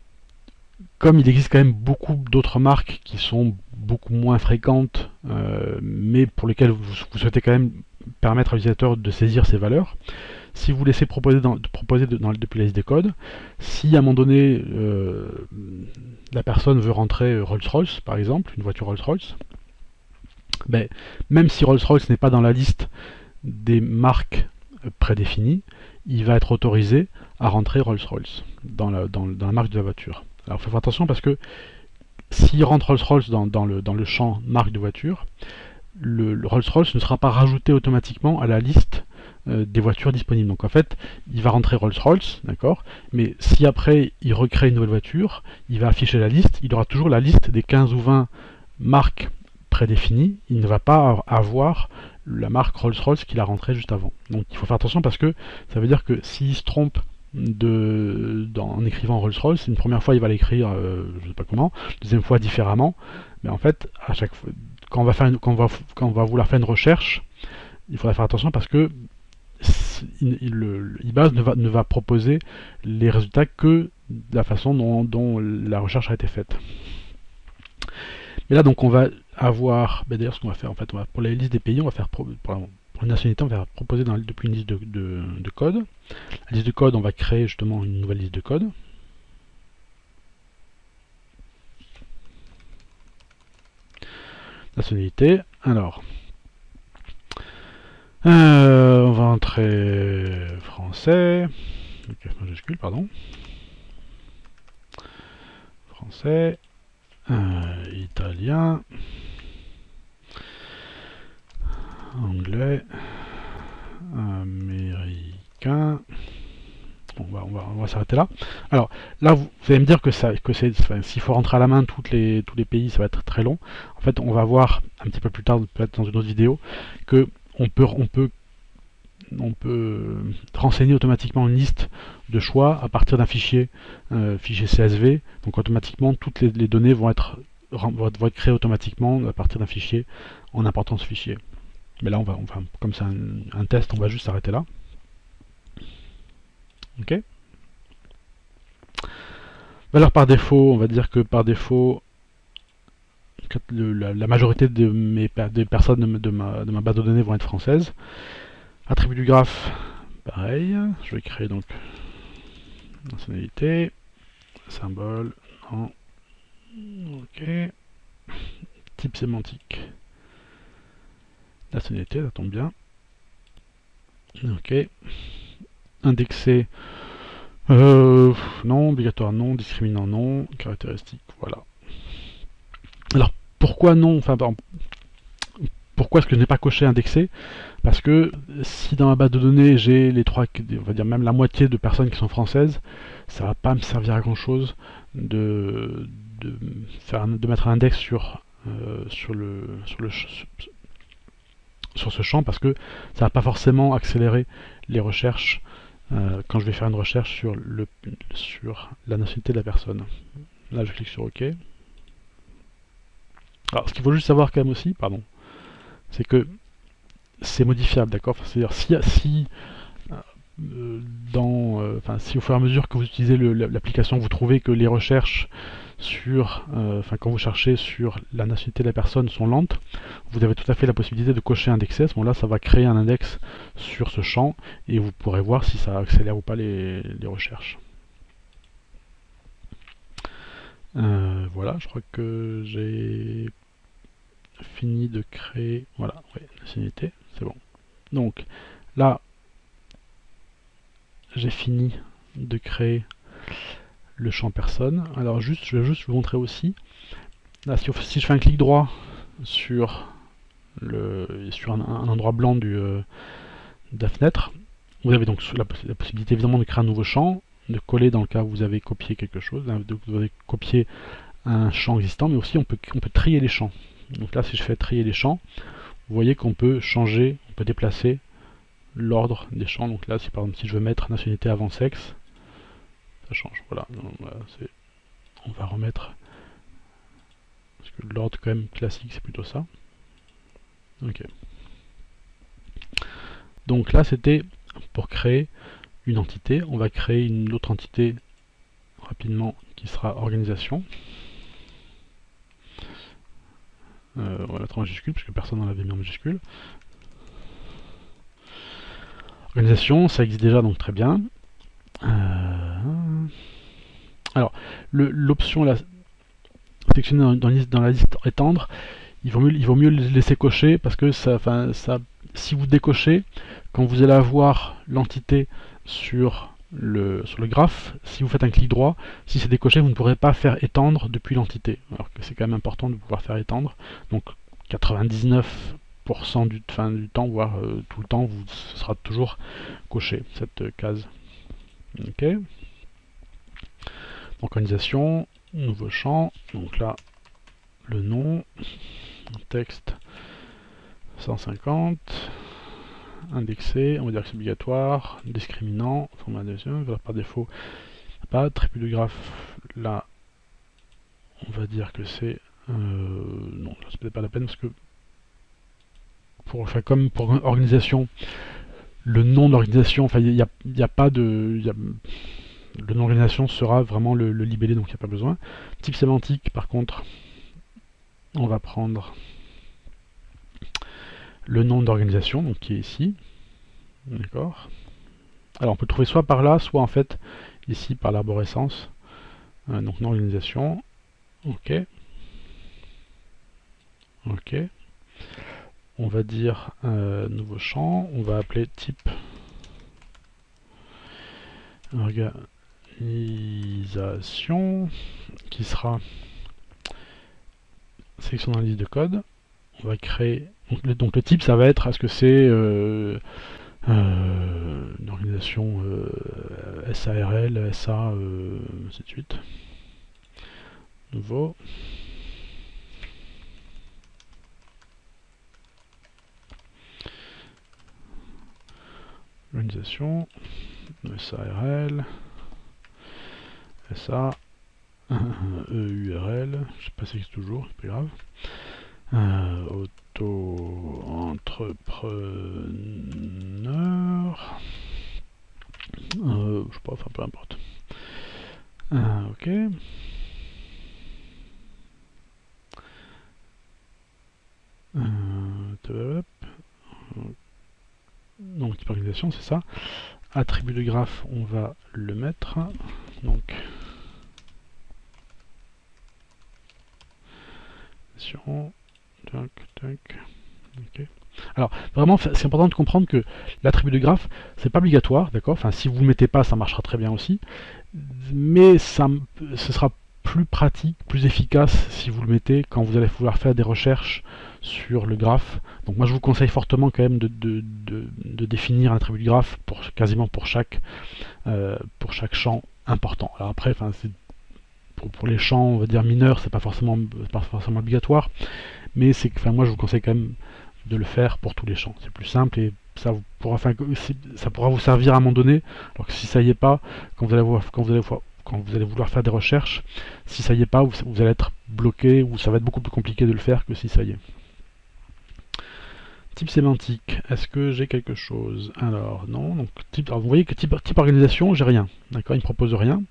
comme il existe quand même beaucoup d'autres marques qui sont beaucoup moins fréquentes, mais pour lesquelles vous souhaitez quand même permettre à l'utilisateur de saisir ces valeurs, si vous laissez proposer depuis la liste des codes, si à un moment donné la personne veut rentrer Rolls-Royce, par exemple, une voiture Rolls-Royce, ben, même si Rolls-Royce n'est pas dans la liste des marques prédéfinies, il va être autorisé à rentrer Rolls-Royce dans la marque de la voiture. Alors il faut faire attention parce que s'il rentre Rolls-Royce dans le champ marque de voiture, le Rolls-Royce ne sera pas rajouté automatiquement à la liste des voitures disponibles. Donc en fait, il va rentrer Rolls-Royce, d'accord, mais si après il recrée une nouvelle voiture, il va afficher la liste, il aura toujours la liste des 15 ou 20 marques prédéfini, il ne va pas avoir la marque Rolls-Royce qu'il a rentrée juste avant. Donc il faut faire attention parce que ça veut dire que s'il se trompe en écrivant Rolls-Royce, une première fois il va l'écrire je sais pas comment, deuxième fois différemment, mais en fait à chaque fois quand on va vouloir faire une recherche, il faudra faire attention parce que l'IBAS ne va proposer les résultats que de la façon dont la recherche a été faite. Et là donc on va avoir, d'ailleurs ce qu'on va faire en fait, pour la liste des pays, on va faire pour une nationalité, on va proposer depuis une liste de code. La liste de code, on va créer justement une nouvelle liste de code. Nationalité, alors on va entrer français, F majuscule, pardon, français, italien, anglais, américain. Bon, on va s'arrêter là. Alors là, vous allez me dire que s'il faut rentrer à la main tous les pays, ça va être très long. En fait, on va voir un petit peu plus tard, peut-être dans une autre vidéo, que on peut renseigner automatiquement une liste de choix à partir d'un fichier CSV. Donc automatiquement, toutes les données vont être va être créé automatiquement à partir d'un fichier en important ce fichier. Mais là, comme c'est un test, on va juste s'arrêter là. Ok. Valeur par défaut, on va dire que par défaut, la majorité des personnes de ma base de données vont être françaises. Attribut du graphe, pareil. Je vais créer donc nationalité, symbole, non. Ok. Type sémantique. Nationalité, ça tombe bien. Ok. Indexé. Non, obligatoire non, discriminant non, caractéristique, voilà. Alors, pourquoi non? Enfin, pourquoi est-ce que je n'ai pas coché indexé? Parce que si dans ma base de données j'ai les trois, on va dire même la moitié de personnes qui sont françaises, ça va pas me servir à grand chose de mettre un index sur ce champ, parce que ça va pas forcément accélérer les recherches quand je vais faire une recherche sur la nationalité de la personne. Là, je clique sur OK. Alors, ce qu'il faut juste savoir quand même aussi, pardon, c'est que c'est modifiable, d'accord? C'est-à-dire si si au fur et à mesure que vous utilisez l'application, vous trouvez que les recherches quand vous cherchez sur la nationalité de la personne sont lentes, vous avez tout à fait la possibilité de cocher indexer. À ce moment-là, ça va créer un index sur ce champ et vous pourrez voir si ça accélère ou pas les recherches. Voilà, je crois que j'ai fini de créer. Voilà, ouais, nationalité, c'est bon. Donc là, j'ai fini de créer le champ personne. Alors je vais juste vous montrer aussi. Là, si je fais un clic droit sur un endroit blanc de la fenêtre, vous avez donc la possibilité évidemment de créer un nouveau champ, de coller dans le cas où vous avez copié quelque chose, vous avez copié un champ existant, mais aussi on peut trier les champs. Donc là, si je fais trier les champs, vous voyez qu'on peut changer, on peut déplacer l'ordre des champs. Donc là, par exemple si je veux mettre nationalité avant sexe, ça change. Voilà, on va remettre, parce que l'ordre quand même classique c'est plutôt ça. Ok. Donc là c'était pour créer une entité. On va créer une autre entité rapidement qui sera organisation. On va mettre en majuscule parce que personne n'en avait mis en majuscule. Organisation, ça existe déjà donc très bien. Alors l'option sélectionner dans la liste étendre, il vaut mieux le laisser cocher parce que si vous décochez, quand vous allez avoir l'entité sur le graphe, si vous faites un clic droit, si c'est décoché, vous ne pourrez pas faire étendre depuis l'entité. Alors que c'est quand même important de pouvoir faire étendre. Donc 99% du temps, voire tout le temps, ce sera toujours coché, cette case. Ok. Organisation, nouveau champ. Donc là, le nom, texte 150, indexé, on va dire que c'est obligatoire, discriminant, format deuxième, valeur par défaut, pas, attribut de graphe, là, on va dire que c'est... non, c'est peut-être pas la peine parce que comme pour organisation, le nom de l'organisation, enfin, il n'y a pas de... le nom d'organisation sera vraiment le libellé, donc il n'y a pas besoin. Type sémantique, par contre, on va prendre le nom d'organisation, donc qui est ici. D'accord. Alors on peut le trouver soit par là, soit en fait ici par l'arborescence. Donc nom organisation. Ok. Ok. On va dire nouveau champ. On va appeler type organisation qui sera sélection dans la liste de code. On va créer. Donc le type ça va être est-ce que c'est une organisation SARL, SA, ainsi de suite. Nouveau. Organisation, SARL, SA, EURL, je sais pas si c'est toujours, c'est pas grave. Auto-entrepreneur. Je sais pas, enfin peu importe. Ok. Donc type organisation, c'est ça. Attribut de graphe, on va le mettre. Donc tac, tac. Ok. Alors vraiment, c'est important de comprendre que l'attribut de graphe, c'est pas obligatoire, d'accord. Enfin, si vous le mettez pas, ça marchera très bien aussi. Mais ce sera plus pratique, plus efficace si vous le mettez quand vous allez pouvoir faire des recherches sur le graphe. Donc moi je vous conseille fortement quand même de définir un attribut de graphe quasiment pour chaque champ important. Alors après, pour les champs, on va dire mineurs, c'est pas forcément obligatoire, mais moi je vous conseille quand même de le faire pour tous les champs. C'est plus simple et ça pourra vous servir à un moment donné. Alors que si ça y est pas, quand vous allez vouloir faire des recherches, si ça y est pas, vous allez être bloqué ou ça va être beaucoup plus compliqué de le faire que si ça y est. Type sémantique, est-ce que j'ai quelque chose? Alors non, donc alors vous voyez que type organisation, j'ai rien. D'accord, il ne propose rien.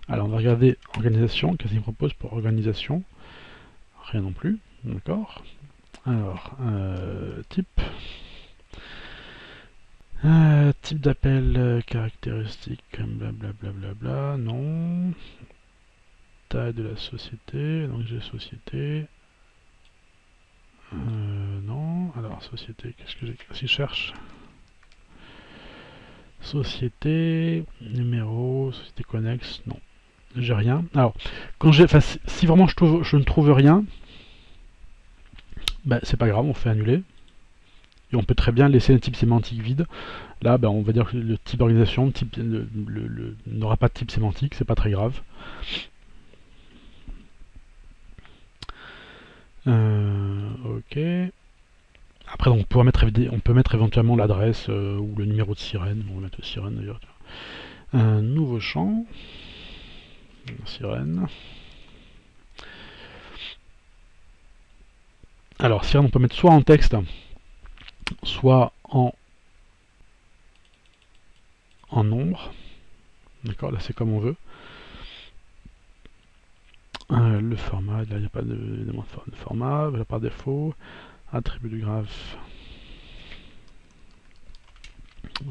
Alors on va regarder organisation, qu'est-ce qu'il me propose pour organisation? Rien non plus, d'accord. Alors, type. Type d'appel, caractéristique, blablabla, non. Taille de la société, donc j'ai société. Non. Alors, société, qu'est-ce que j'ai? Si je cherche. Société, numéro, société connexe, non. J'ai rien. Alors, si vraiment je ne trouve rien, ben, c'est pas grave, on fait annuler. Et on peut très bien laisser un type sémantique vide. Là, ben, on va dire que le type d'organisation n'aura pas de type sémantique, c'est pas très grave. Ok. Après, on peut mettre éventuellement l'adresse ou le numéro de sirène. On va mettre sirène d'ailleurs. Un nouveau champ. Sirène. Alors, sirène, on peut mettre soit en texte, soit en nombre. D'accord, là c'est comme on veut. Le format, là il n'y a pas de format, par défaut. Attribut du graphe.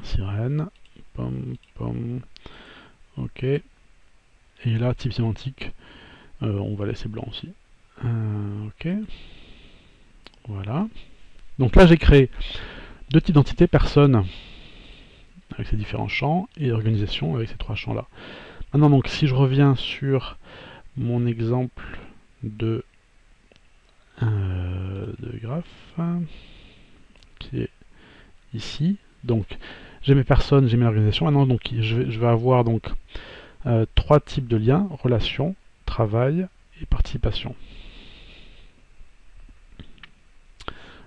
Sirène. Pom, pom. Ok. Et là, type sémantique, on va laisser blanc aussi. Ok. Voilà. Donc là, j'ai créé deux types d'entités, personne avec ces différents champs et organisation avec ces trois champs-là. Maintenant, donc, si je reviens sur mon exemple de graphe qui est ici, donc j'ai mes personnes, j'ai mes organisations. Maintenant, donc, je vais avoir donc trois types de liens: relation, travail et participation.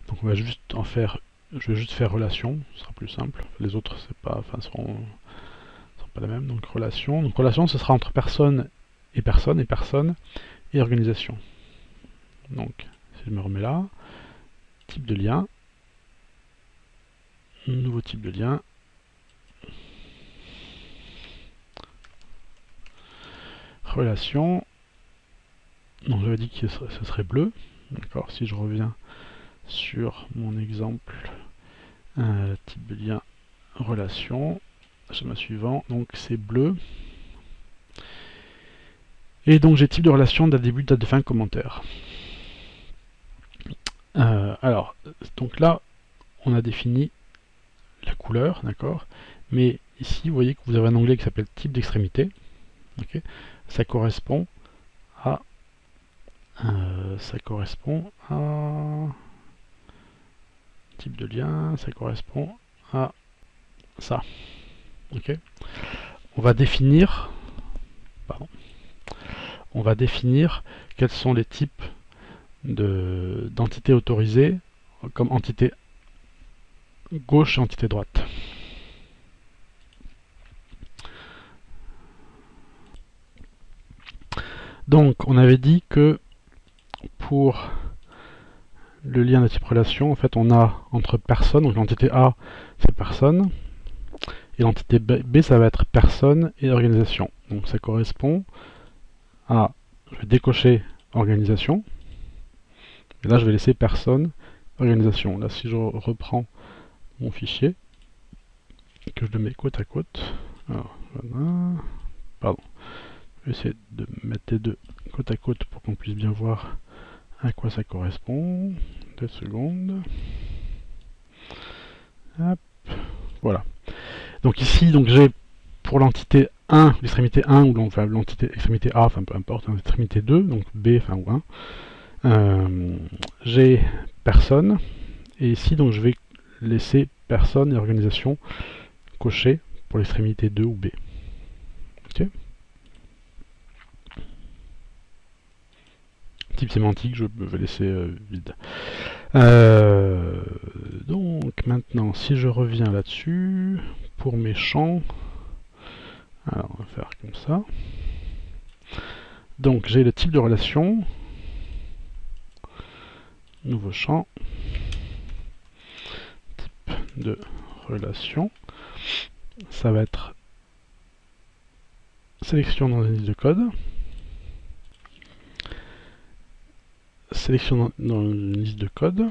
Donc on va juste en faire, je vais juste faire relation, ce sera plus simple. Les autres seront pas les mêmes. Donc relation, ce sera entre personne et personne et organisation. Donc si je me remets là, type de lien, nouveau type de lien, relation. Donc j'avais dit que ce serait bleu. D'accord. Si je reviens sur mon exemple, type de lien, relation, schéma suivant, donc c'est bleu. Et donc j'ai type de relation, date de début, date de fin, commentaire. Alors, donc là, on a défini la couleur, d'accord. Mais ici, vous voyez que vous avez un onglet qui s'appelle type d'extrémité. Okay. Ça correspond à type de lien, ça correspond à ça. Ok. On va définir quels sont les types d'entités autorisées comme entité gauche et entité droite. Donc on avait dit que pour le lien de type relation, en fait on a entre personne, donc l'entité A c'est personne, et l'entité B ça va être personne et organisation. Donc ça correspond à, je vais décocher organisation, et là je vais laisser personne, organisation. Là si je reprends mon fichier, que je le mets côte à côte, alors voilà, pardon, je vais essayer de mettre les deux côte à côte pour qu'on puisse bien voir à quoi ça correspond. 2 secondes. Hop, voilà. Donc ici, donc j'ai pour l'entité 1, l'extrémité 1, ou l'entité extrémité A, enfin peu importe, l'extrémité 2, donc B, enfin ou 1, j'ai personne, et ici donc je vais laisser personne et organisation coché pour l'extrémité 2 ou B. Ok. Type sémantique, je vais laisser vide. Donc maintenant, si je reviens là-dessus, pour mes champs, alors on va faire comme ça. Donc j'ai le type de relation, nouveau champ, type de relation, ça va être sélection dans une liste de code, sélection dans une liste de code,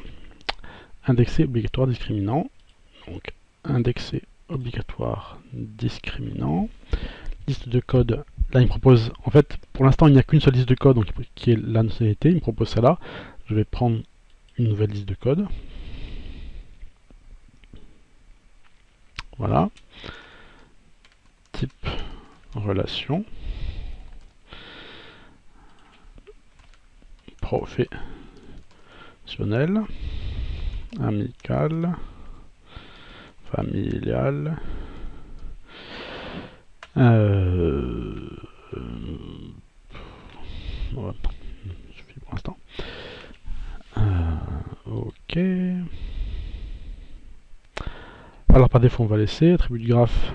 indexé obligatoire discriminant, donc indexé obligatoire discriminant, liste de code, là il me propose, en fait pour l'instant il n'y a qu'une seule liste de code donc, qui est la nationalité, il me propose ça là, je vais prendre une nouvelle liste de code, voilà, type relation, professionnel, amical, familial, voilà, suffit pour l'instant. Ok. Alors par défaut on va laisser attribut du graphe.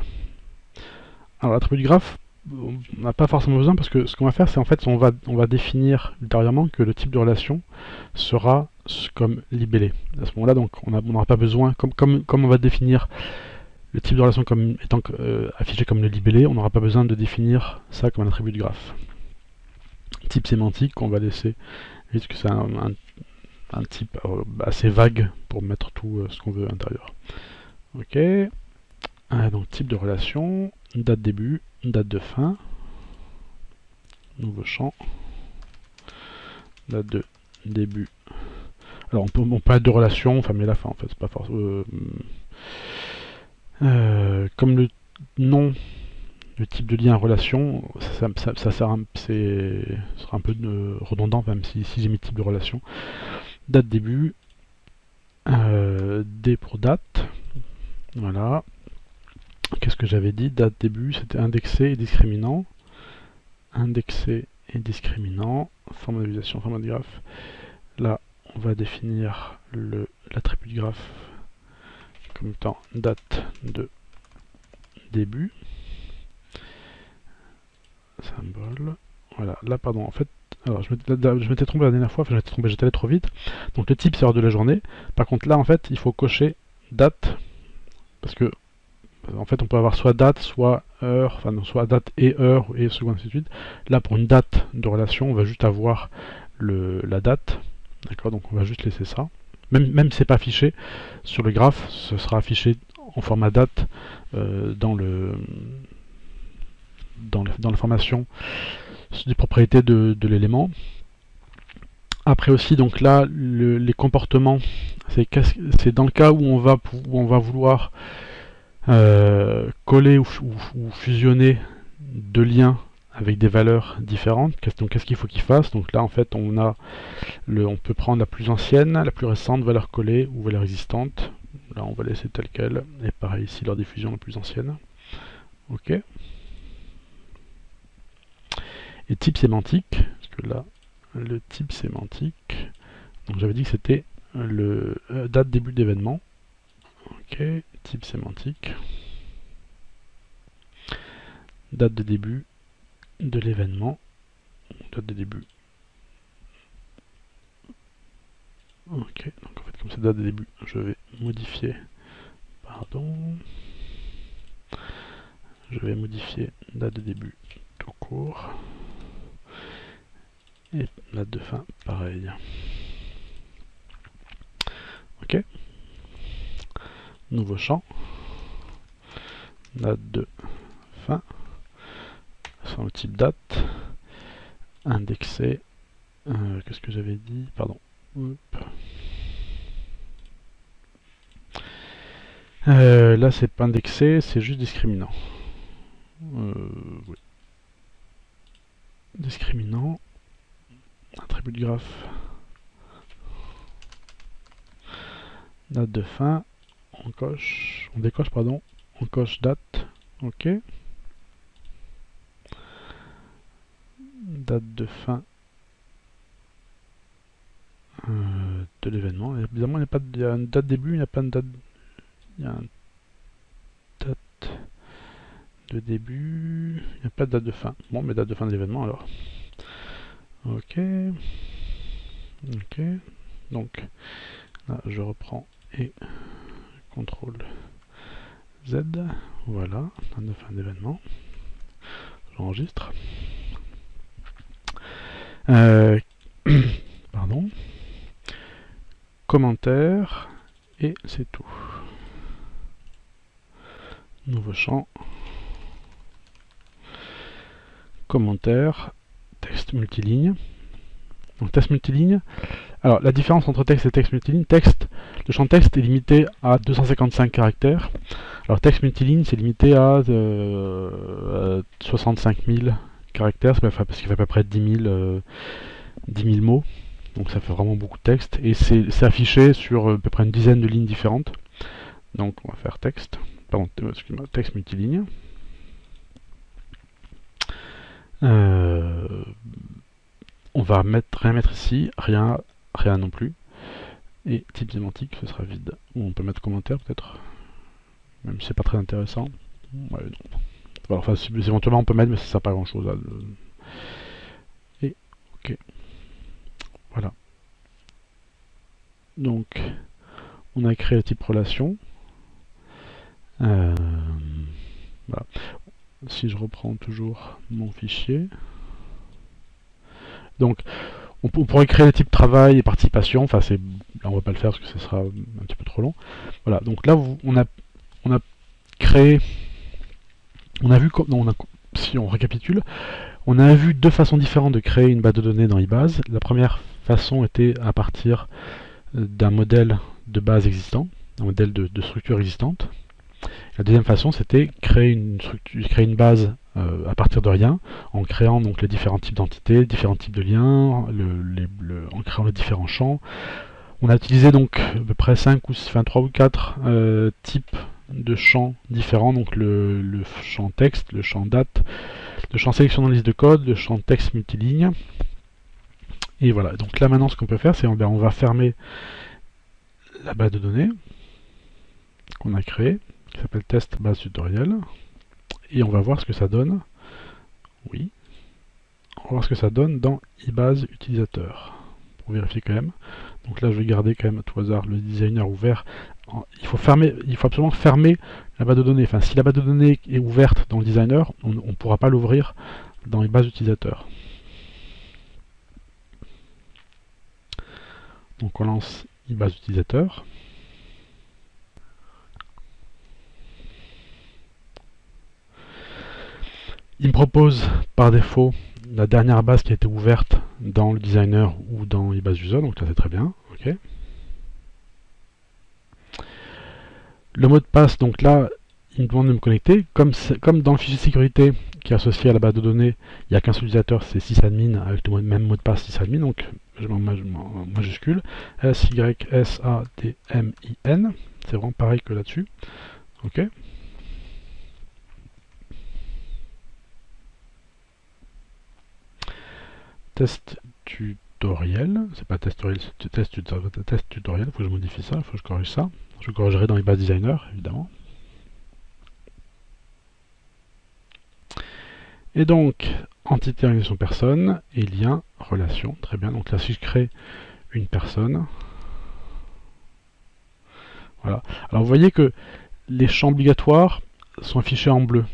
Alors l'attribut du graphe, on n'a pas forcément besoin parce que ce qu'on va faire c'est en fait on va définir ultérieurement que le type de relation sera comme libellé. À ce moment-là donc on n'aura pas besoin, comme on va définir le type de relation comme étant affiché comme le libellé, on n'aura pas besoin de définir ça comme un attribut du graphe. Type sémantique, on va laisser, puisque c'est un type assez vague pour mettre tout ce qu'on veut à l'intérieur. Ok. Donc type de relation, date début, date de fin, nouveau champ, date de début. Alors on peut être de relation, enfin mais la fin en fait, c'est pas forcément. Comme le nom, le type de lien relation, ça sera un peu redondant même si j'ai mis type de relation. Date début, D pour date, voilà. Qu'est-ce que j'avais dit? Date début, c'était indexé et discriminant. Indexé et discriminant. Format d'utilisation, format de graphe. Là, on va définir l'attribut de graphe comme étant date de début. Symbole. Voilà, là, pardon, en fait, alors je m'étais trompé la dernière fois, enfin j'étais allé trop vite. Donc le type c'est heure de la journée. Par contre là, en fait, il faut cocher date, parce que en fait on peut avoir soit date, soit heure, enfin non, soit date et heure, et seconde, ainsi de suite. Là pour une date de relation, on va juste avoir la date, d'accord, donc on va juste laisser ça. Même si c'est pas affiché sur le graphe, ce sera affiché en format date dans l'information des propriétés de l'élément. Après aussi, donc là, les comportements, c'est dans le cas où on va vouloir coller ou fusionner deux liens avec des valeurs différentes. Donc qu'est-ce qu'il faut qu'il fasse? Donc là en fait on peut prendre la plus ancienne, la plus récente, valeur collée ou valeur existante. Là on va laisser tel quel. Et pareil ici leur diffusion la plus ancienne. Ok. Et type sémantique, parce que là le type sémantique, donc j'avais dit que c'était le date début d'événement. Ok, type sémantique. Date de début de l'événement. date de début. Ok, donc en fait comme c'est date de début, je vais modifier, pardon, je vais modifier date de début tout court, et date de fin pareil. Ok, nouveau champ, date de fin, sans le type date, indexé, qu'est-ce que j'avais dit, pardon, hop. Là c'est pas indexé, c'est juste discriminant. Oui. Discriminant, attribut de graphe, date de fin, on décoche pardon, on coche date, ok. Date de fin de l'événement. Évidemment, il y a une date début, il n'y a pas une date. Il y a une date de début, il n'y a pas de date de fin. Bon, mais date de fin de l'événement alors. Ok. Ok. Donc, là, je reprends et CTRL Z. Voilà, date de fin d'événement. J'enregistre. Pardon. Commentaire. Et c'est tout. Nouveau champ. Commentaire. Texte multiligne. Donc texte multiligne. Alors la différence entre texte et texte multiligne, le champ texte est limité à 255 caractères. Alors texte multiligne c'est limité à 65 000 caractères, parce qu'il fait à peu près 10 000 mots. Donc ça fait vraiment beaucoup de texte. Et c'est affiché sur à peu près une dizaine de lignes différentes. Donc on va faire texte. Pardon, excuse-moi, texte multiligne. On va rien mettre ici, rien non plus. Et type sémantique, ce sera vide. Ou on peut mettre commentaire peut-être, même si c'est pas très intéressant. Ouais, non. Alors, enfin, éventuellement on peut mettre, mais ça sert pas à grand chose. Là. Et ok. Voilà. Donc, on a créé le type relation. Voilà. Si je reprends toujours mon fichier. Donc, on pourrait créer le type travail et participation. Enfin, là, on va pas le faire parce que ce sera un petit peu trop long. Voilà. Donc là, on a créé. On a vu. Si on récapitule, on a vu deux façons différentes de créer une base de données dans eBase. La première façon était à partir d'un modèle de base existant, un modèle de structure existante. La deuxième façon, c'était créer une base à partir de rien, en créant donc les différents types d'entités, différents types de liens, en créant les différents champs. On a utilisé donc à peu près 3 ou 4 types de champs différents, donc le champ texte, le champ date, le champ sélection dans liste de code, le champ texte multiligne. Et voilà, donc là maintenant ce qu'on peut faire, c'est on va fermer la base de données qu'on a créée, qui s'appelle test base tutoriel, et on va voir ce que ça donne. Oui, on va voir ce que ça donne dans eBase utilisateur, pour vérifier quand même. Donc là je vais garder quand même à tout hasard le designer ouvert. Il faut absolument fermer la base de données. Enfin, si la base de données est ouverte dans le designer, on ne pourra pas l'ouvrir dans eBase utilisateur. Donc on lance eBase utilisateur. Il me propose par défaut la dernière base qui a été ouverte dans le designer ou dans eBase user, donc ça c'est très bien. Okay. Le mot de passe, donc là, il me demande de me connecter. Comme dans le fichier sécurité qui est associé à la base de données, il n'y a qu'un seul utilisateur, c'est sysadmin, avec le même mot de passe sysadmin, donc je mets en majuscule, S-Y-S-A-D-M-I-N, c'est vraiment pareil que là-dessus. Ok. Test tutoriel, c'est pas test tutoriel, c'est test tutoriel, il faut que je modifie ça, il faut que je corrige ça. Je corrigerai dans les bases designer, évidemment. Et donc, entité, organisation, personne, et lien, relation. Très bien. Donc là, si je crée une personne, voilà. Alors vous voyez que les champs obligatoires sont affichés en bleu.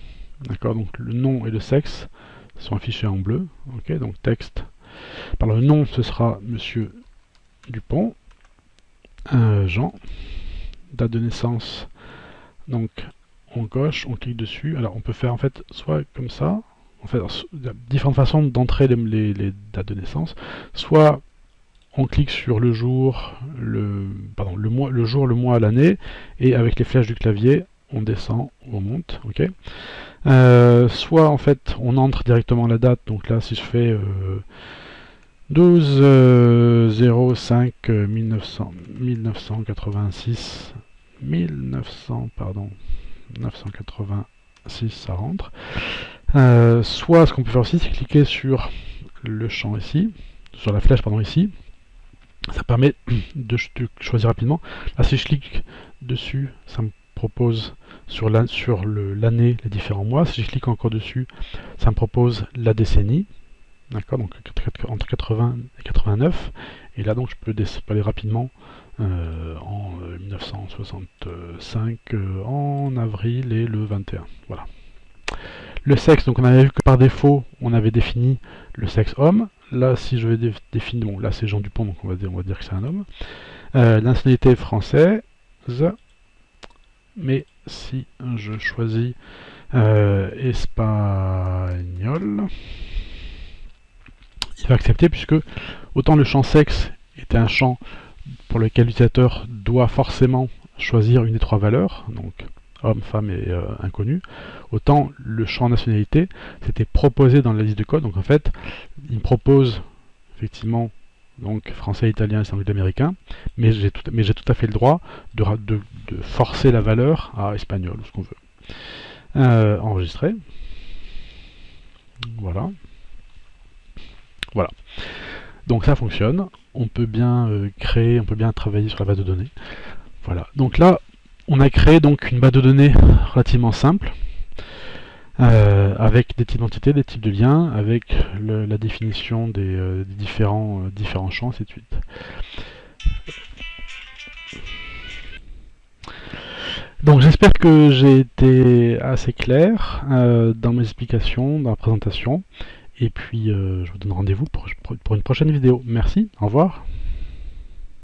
D'accord. Donc le nom et le sexe sont affichés en bleu. Ok. Donc texte. Par le nom, ce sera Monsieur Dupont. Jean. Date de naissance. Donc en gauche, on clique dessus. Alors on peut faire en fait soit comme ça. En fait, il y a différentes façons d'entrer les dates de naissance. Soit on clique sur le jour, le jour, le mois, l'année, et avec les flèches du clavier, on descend ou on monte. Ok. Soit en fait on entre directement la date. Donc là, si je fais 12 05 1986 1986, ça rentre. Soit ce qu'on peut faire aussi, c'est cliquer sur le champ ici, sur la flèche pardon ici. Ça permet de choisir rapidement. Là, si je clique dessus, ça me propose sur l'année les différents mois. Si je clique encore dessus, ça me propose la décennie. D'accord, donc entre 80 et 89. Et là, donc, je peux aller rapidement en 1965, en avril et le 21. Voilà. Le sexe, donc on avait vu que par défaut, on avait défini le sexe homme. Là, si je vais définir, bon, là c'est Jean Dupont, donc on va dire que c'est un homme. La nationalité française, mais si je choisis espagnol, il va accepter puisque autant le champ sexe est un champ pour lequel l'utilisateur doit forcément choisir une des trois valeurs, donc homme, femme et inconnu, autant le champ nationalité c'était proposé dans la liste de code. Donc en fait, il me propose effectivement donc français, italien et américain, mais j'ai tout à fait le droit de forcer la valeur à espagnol, ou ce qu'on veut. Enregistrer. Voilà. Voilà. Donc ça fonctionne. On peut bien créer, on peut bien travailler sur la base de données. Voilà. Donc là, on a créé donc une base de données relativement simple, avec des types d'entités, des types de liens, avec la définition des différents champs, ainsi de suite. Donc j'espère que j'ai été assez clair dans mes explications, dans la présentation. Et puis je vous donne rendez-vous pour une prochaine vidéo. Merci, au revoir.